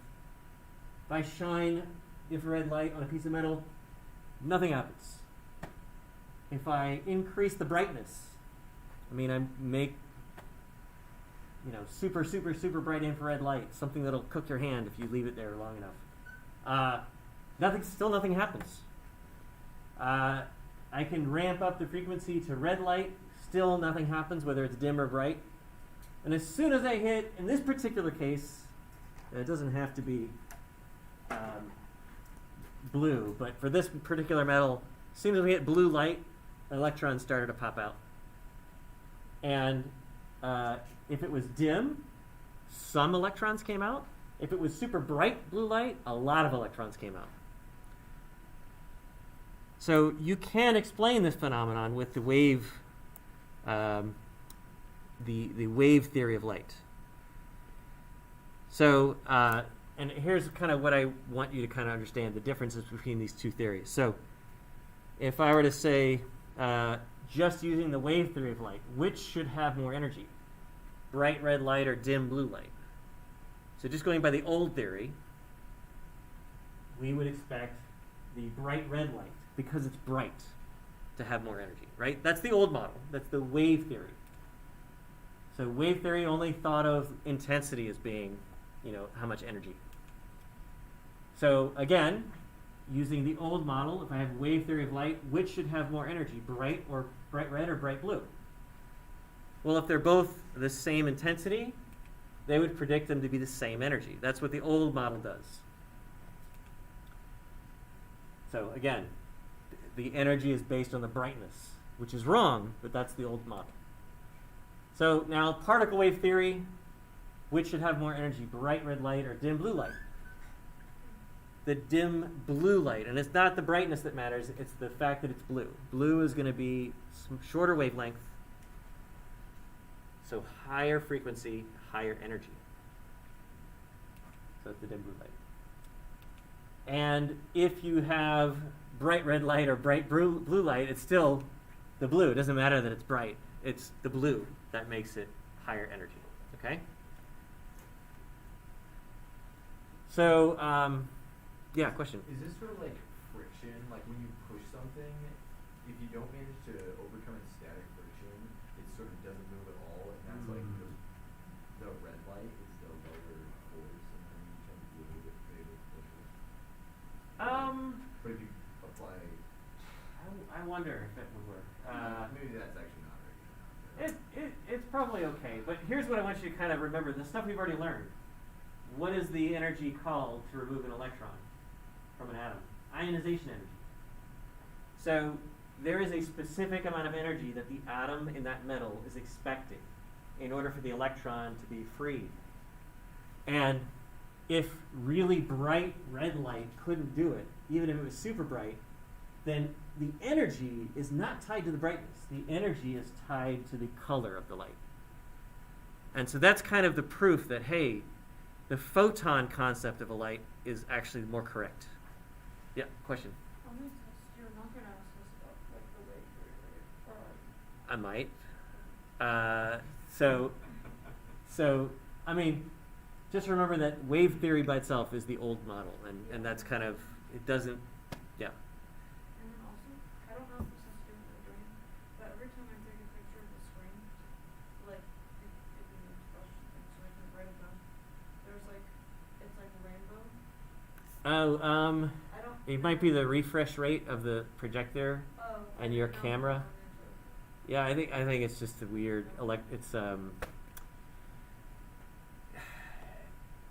If I shine infrared light on a piece of metal, nothing happens. If I increase the brightness, I mean, I make, super, super, super bright infrared light, something that'll cook your hand if you leave it there long enough. Nothing happens. I can ramp up the frequency to red light, still nothing happens, whether it's dim or bright. And as soon as I hit, in this particular case, it doesn't have to be blue, but for this particular metal, as soon as we hit blue light, electrons started to pop out. And if it was dim, some electrons came out. If it was super bright blue light, a lot of electrons came out. So you can explain this phenomenon with the wave, the wave theory of light. So, and here's kind of what I want you to kind of understand, the differences between these two theories. So if I were to say, just using the wave theory of light, which should have more energy? Bright red light or dim blue light? So just going by the old theory, we would expect the bright red light, because it's bright, to have more energy, right? That's the old model. That's the wave theory. So wave theory only thought of intensity as being, how much energy. So again, using the old model, if I have wave theory of light, which should have more energy, bright red or bright blue? Well, if they're both the same intensity, they would predict them to be the same energy. That's what the old model does. So again, the energy is based on the brightness, which is wrong, but that's the old model. So now particle wave theory, which should have more energy, bright red light or dim blue light? The dim blue light, and it's not the brightness that matters, it's the fact that it's blue. Blue is going to be shorter wavelength, so higher frequency, higher energy. So it's the dim blue light. And if you have bright red light or bright blue light, it's still the blue. It doesn't matter that it's bright. It's the blue that makes it higher energy. Okay? So, yeah, question. Is this sort of like friction? Like when you push something, if you don't manage to overcome its static friction, it sort of doesn't move at all, and that's like the red light is the lower force, and then you turn blue with greater pressure. But if you apply, I don't wonder if it would work. Maybe that's actually not very good. It's probably okay, but here's what I want you to kind of remember, the stuff we've already learned. What is the energy called to remove an electron from an atom? Ionization energy. So there is a specific amount of energy that the atom in that metal is expecting in order for the electron to be freed. And if really bright red light couldn't do it, even if it was super bright, then the energy is not tied to the brightness. The energy is tied to the color of the light. And so that's kind of the proof that, hey, the photon concept of a light is actually more correct. Yeah, question? On this test, you're not gonna ask us about like the wave theory, right? I might. So I mean, just remember that wave theory by itself is the old model, and that's kind of, it doesn't, yeah. And then also, I don't know if this has to do with the dream, but every time I take a picture of the screen, like if you need to brush something so I can write it down, there's like it's like a rainbow. Oh, I don't. it might be the refresh rate of the projector Oh. and your no, camera. I'm into it. Yeah, I think it's just a weird it's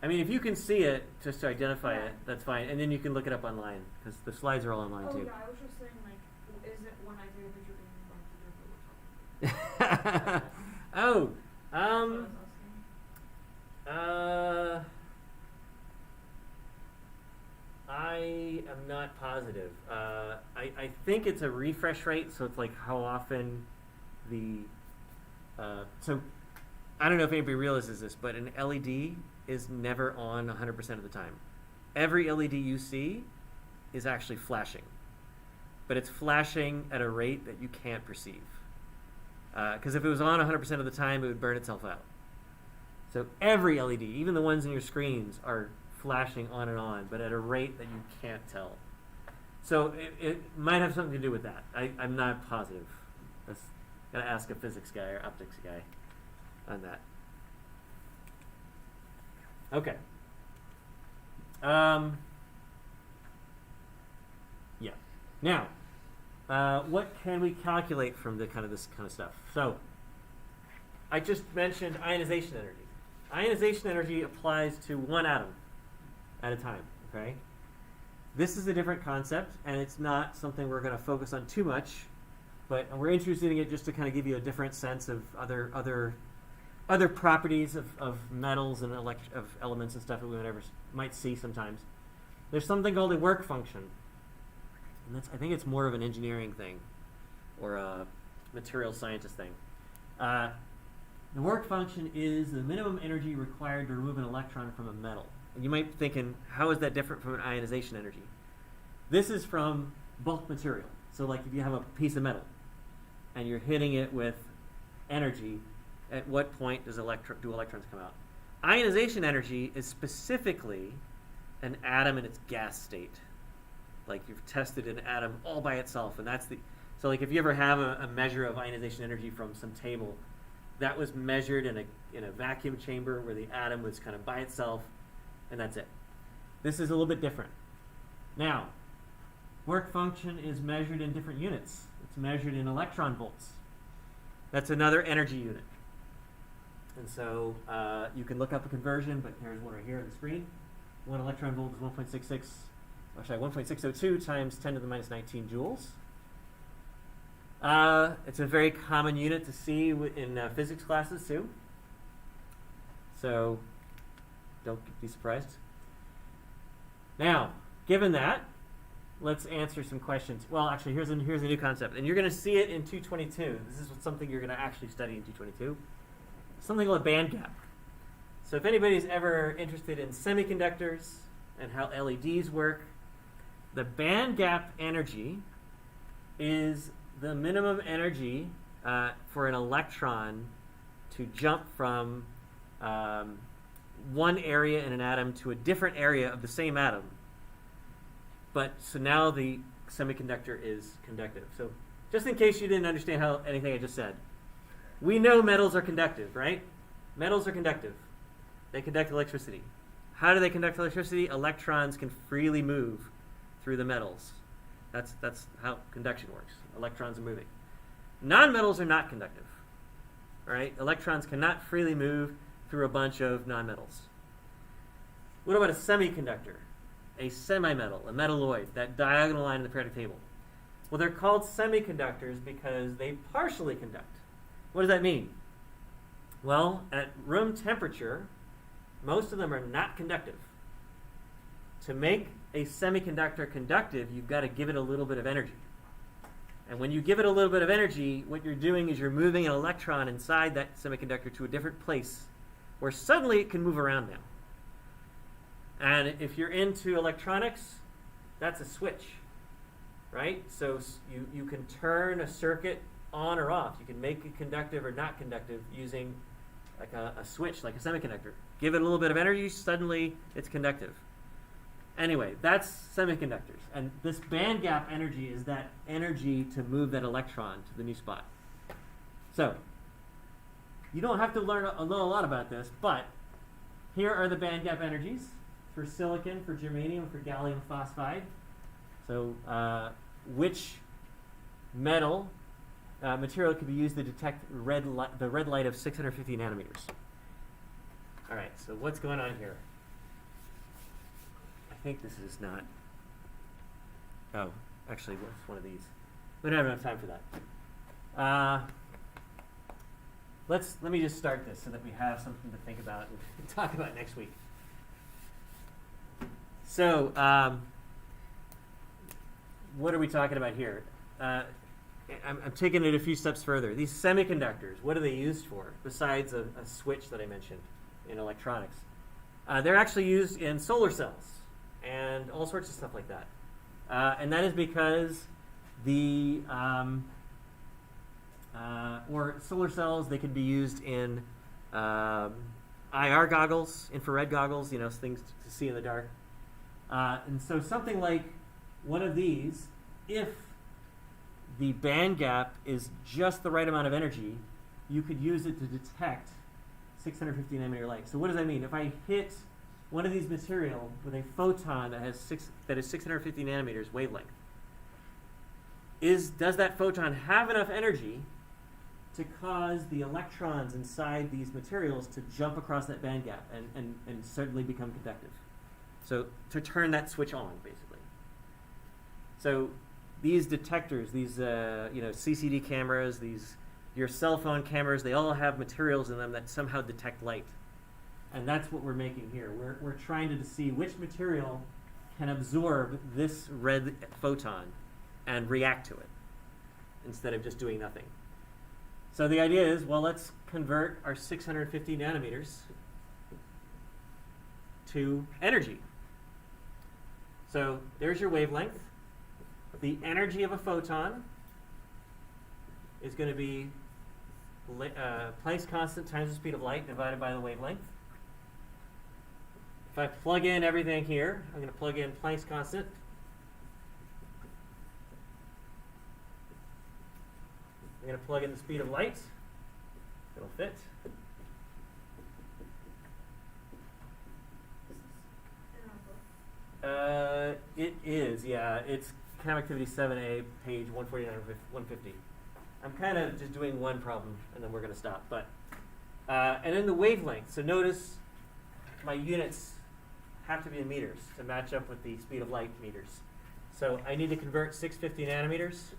I mean, if you can see it just to identify Yeah. it, that's fine, and then you can look it up online because the slides are all online Oh too. yeah, I was just saying like, is it when I take a picture being like the different Oh, That's what I was asking. I am not positive. I think it's a refresh rate, so it's like how often the so I don't know if anybody realizes this, but an LED is never on 100% of the time. Every LED you see is actually flashing, but it's flashing at a rate that you can't perceive. Because if it was on 100% of the time, it would burn itself out. So every LED, even the ones in your screens, are flashing on and on, but at a rate that you can't tell. So it might have something to do with that. I'm not positive. That's gotta ask a physics guy or optics guy on that. Okay. Yeah. Now, what can we calculate from the this kind of stuff? So, I just mentioned ionization energy. Ionization energy applies to one atom at a time. Okay. This is a different concept, and it's not something we're going to focus on too much, but we're interested in it just to kind of give you a different sense of other properties of metals and of elements and stuff that we might see sometimes. There's something called a work function, and I think it's more of an engineering thing or a material scientist thing. The work function is the minimum energy required to remove an electron from a metal. And you might be thinking, how is that different from an ionization energy? This is from bulk material. So like if you have a piece of metal and you're hitting it with energy, at what point do electrons come out? Ionization energy is specifically an atom in its gas state. Like you've tested an atom all by itself, and so like if you ever have a measure of ionization energy from some table, that was measured in a vacuum chamber where the atom was kind of by itself, and that's it. This is a little bit different. Now, work function is measured in different units. It's measured in electron volts. That's another energy unit. And so you can look up a conversion, but there's one right here on the screen. 1 electron volt is 1.602 times 10 to the minus 19 joules. It's a very common unit to see in physics classes too. So don't be surprised. Now, given that, let's answer some questions. Well, actually, here's a new concept, and you're going to see it in 222. This is something you're going to actually study in 222. Something called a band gap. So if anybody's ever interested in semiconductors and how LEDs work, the band gap energy is the minimum energy for an electron to jump from one area in an atom to a different area of the same atom. But so now the semiconductor is conductive. So just in case you didn't understand anything I just said, we know metals are conductive, right? Metals are conductive. They conduct electricity. How do they conduct electricity? Electrons can freely move through the metals. That's how conduction works. Electrons are moving. Nonmetals are not conductive. All right? Electrons cannot freely move through a bunch of nonmetals. What about a semiconductor? A semimetal, a metalloid, that diagonal line in the periodic table. Well, they're called semiconductors because they partially conduct. What does that mean? Well, at room temperature, most of them are not conductive. To make a semiconductor conductive, you've got to give it a little bit of energy. And when you give it a little bit of energy, what you're doing is you're moving an electron inside that semiconductor to a different place where suddenly it can move around now. And if you're into electronics, that's a switch, right? So you can turn a circuit on or off. You can make it conductive or not conductive using like a switch, like a semiconductor. Give it a little bit of energy, suddenly it's conductive. Anyway, that's semiconductors. And this band gap energy is that energy to move that electron to the new spot. So, you don't have to know a lot about this, but here are the band gap energies for silicon, for germanium, for gallium phosphide. So, which material could be used to detect the red light of 650 nanometers? All right, so what's going on here? I think this is not. Oh, actually, what's one of these? We don't have enough time for that. Let me just start this so that we have something to think about and talk about next week. So, what are we talking about here? I'm taking it a few steps further. These semiconductors, what are they used for besides a switch that I mentioned in electronics? They're actually used in solar cells and all sorts of stuff like that. And that is because or solar cells, they can be used in IR goggles, infrared goggles, things to see in the dark. And so something like one of these, if the band gap is just the right amount of energy, you could use it to detect 650 nanometer light. So what does that mean? If I hit one of these material with a photon that is 650 nanometers wavelength, does that photon have enough energy to cause the electrons inside these materials to jump across that band gap and suddenly become conductive? So to turn that switch on, basically. So these detectors, these CCD cameras, your cell phone cameras, they all have materials in them that somehow detect light. And that's what we're making here. We're trying to see which material can absorb this red photon and react to it instead of just doing nothing. So the idea is, well, let's convert our 650 nanometers to energy. So there's your wavelength. The energy of a photon is going to be Planck's constant times the speed of light divided by the wavelength. If I plug in everything here, I'm going to plug in Planck's constant. I'm going to plug in the speed of light. It'll fit. It is, yeah. It's Chem Activity 7A, page 149 or 150. I'm kind of just doing one problem, and then we're going to stop. But and then the wavelength. So notice my units have to be in meters to match up with the speed of light meters. So I need to convert 650 nanometers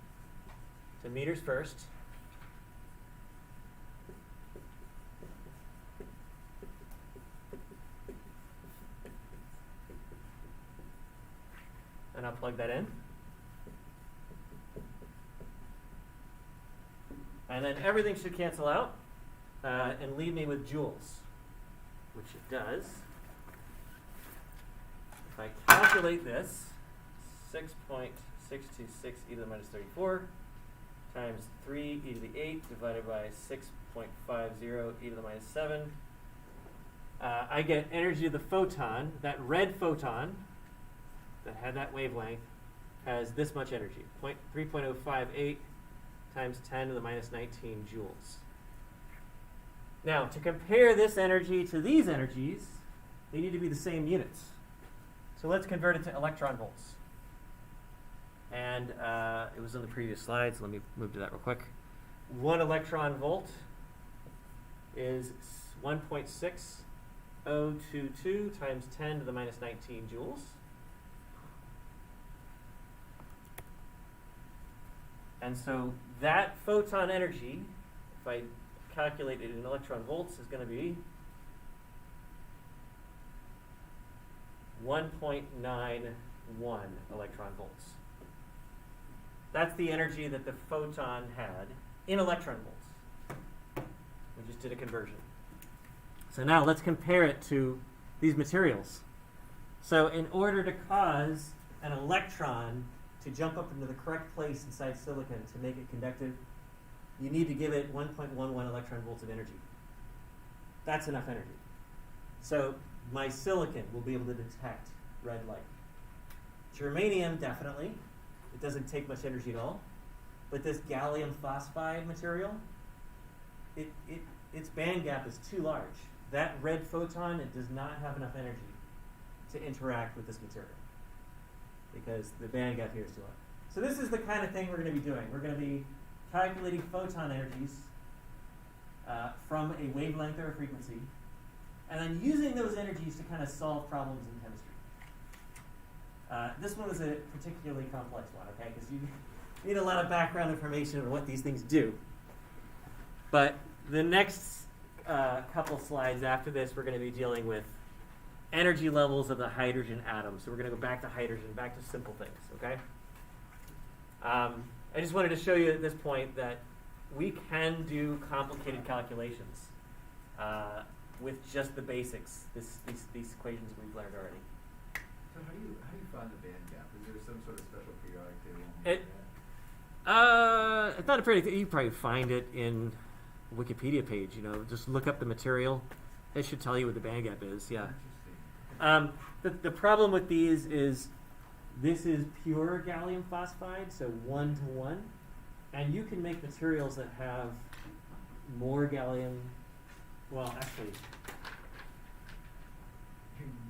to meters first. And I'll plug that in. And then everything should cancel out and leave me with joules, which it does. If I calculate this, 6.626 e to the minus 34 times 3 e to the 8 divided by 6.50 e to the minus 7, I get energy of the photon. That red photon that had that wavelength has this much energy, 3.058 times 10 to the minus 19 joules. Now, to compare this energy to these energies, they need to be the same units. So let's convert it to electron volts. And it was on the previous slide, so let me move to that real quick. 1 electron volt is 1.6022 times 10 to the minus 19 joules. And so that photon energy, if I calculate it in electron volts, is going to be 1.91 electron volts. That's the energy that the photon had in electron volts. We just did a conversion. So now let's compare it to these materials. So in order to cause an electron to jump up into the correct place inside silicon to make it conductive, you need to give it 1.11 electron volts of energy. That's enough energy. So my silicon will be able to detect red light. Germanium, definitely. It doesn't take much energy at all. But this gallium phosphide material, its band gap is too large. That red photon, it does not have enough energy to interact with this material because the band gap here is too large. So this is the kind of thing we're going to be doing. We're going to be calculating photon energies from a wavelength or a frequency, and then using those energies to kind of solve problems in chemistry. This one is a particularly complex one, okay, because you need a lot of background information on what these things do. But the next couple slides after this, we're going to be dealing with energy levels of the hydrogen atom. So we're going to go back to hydrogen, back to simple things, okay? I just wanted to show you at this point that we can do complicated calculations with just the basics, these equations we've learned already. So how do you find the band gap? Is there some sort of special periodic table? I thought you probably find it in a Wikipedia page. You know, just look up the material. It should tell you what the band gap is. Yeah. Interesting. The problem with these is this is pure gallium phosphide, so 1 to 1, and you can make materials that have more gallium. Well, actually,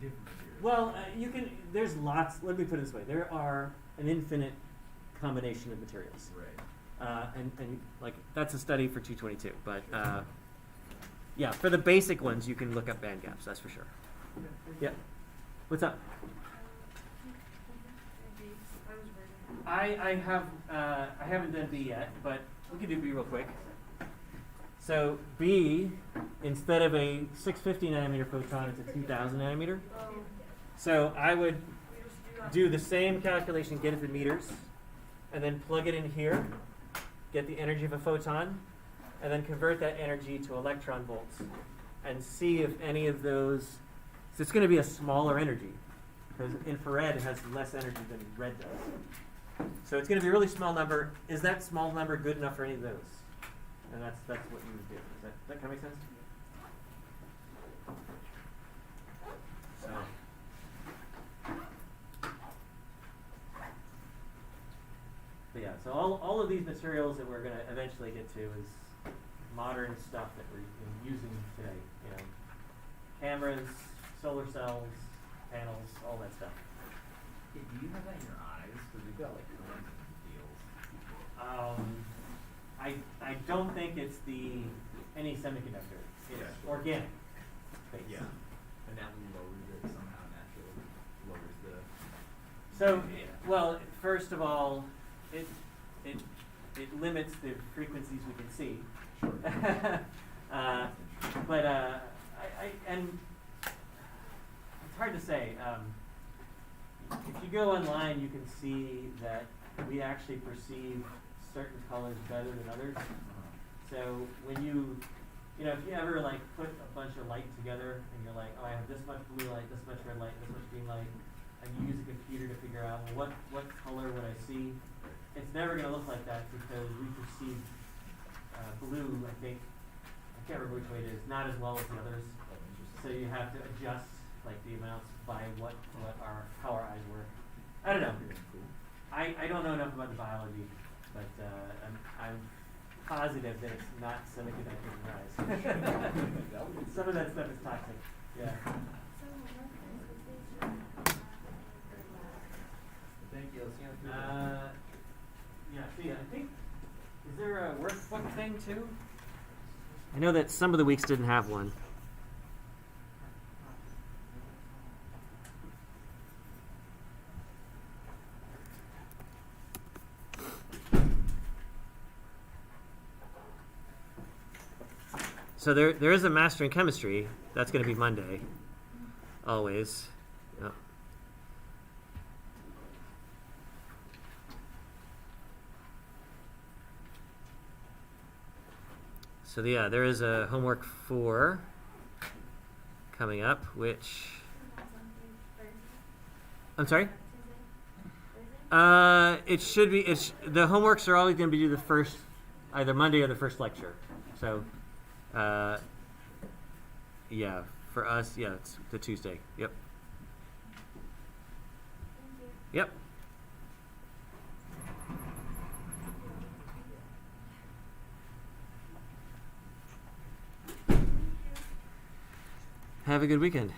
Different materials. well, you can. There's lots. Let me put it this way: there are an infinite combination of materials. Right. And like that's a study for 222, but yeah, for the basic ones you can look up band gaps, that's for sure. Yeah. What's up? I haven't done B yet, but we can do B real quick. So B, instead of a 650 nanometer photon, it's a 2000 nanometer. So I would do the same calculation, get it to meters, and then plug it in here, get the energy of a photon, and then convert that energy to electron volts, and see if any of those. So it's going to be a smaller energy, because infrared has less energy than red does. So it's going to be a really small number. Is that small number good enough for any of those? And that's what you would do. Does that kind of make sense? So. But yeah, so all of these materials that we're going to eventually get to is modern stuff that we're using today. You know, cameras, solar cells, panels, all that stuff. Hey, do you have that in your eyes? Because we've got like cones and deals. I don't think it's any semiconductor. It's Yeah. organic space. Yeah. And that lowers it somehow naturally. Lowers the. So, well, first of all, it limits the frequencies we can see. Sure. But and it's hard to say. If you go online, you can see that we actually perceive certain colors better than others. So when you if you ever like put a bunch of light together and you're like, oh, I have this much blue light, this much red light, this much green light, and you use a computer to figure out, well, what color would I see? It's never going to look like that because we perceive blue, I think, I can't remember which way it is, not as well as the others. So you have to adjust like the amounts by how our eyes work. I don't know. I don't know enough about the biology, but I'm positive that it's not semiconductors in eyes. Some of that stuff is toxic. Yeah. The Thank you. I'll see you on Tuesday. Yeah, see, I think, is there a workbook thing too? I know that some of the weeks didn't have one. So there is a master in chemistry. That's going to be Monday. Always. Yep. So yeah, there is a homework 4 coming up, which I'm sorry. It should be. The homeworks are always going to be the first, either Monday or the first lecture. So, yeah, for us, yeah, it's the Tuesday. Yep. Yep. Have a good weekend.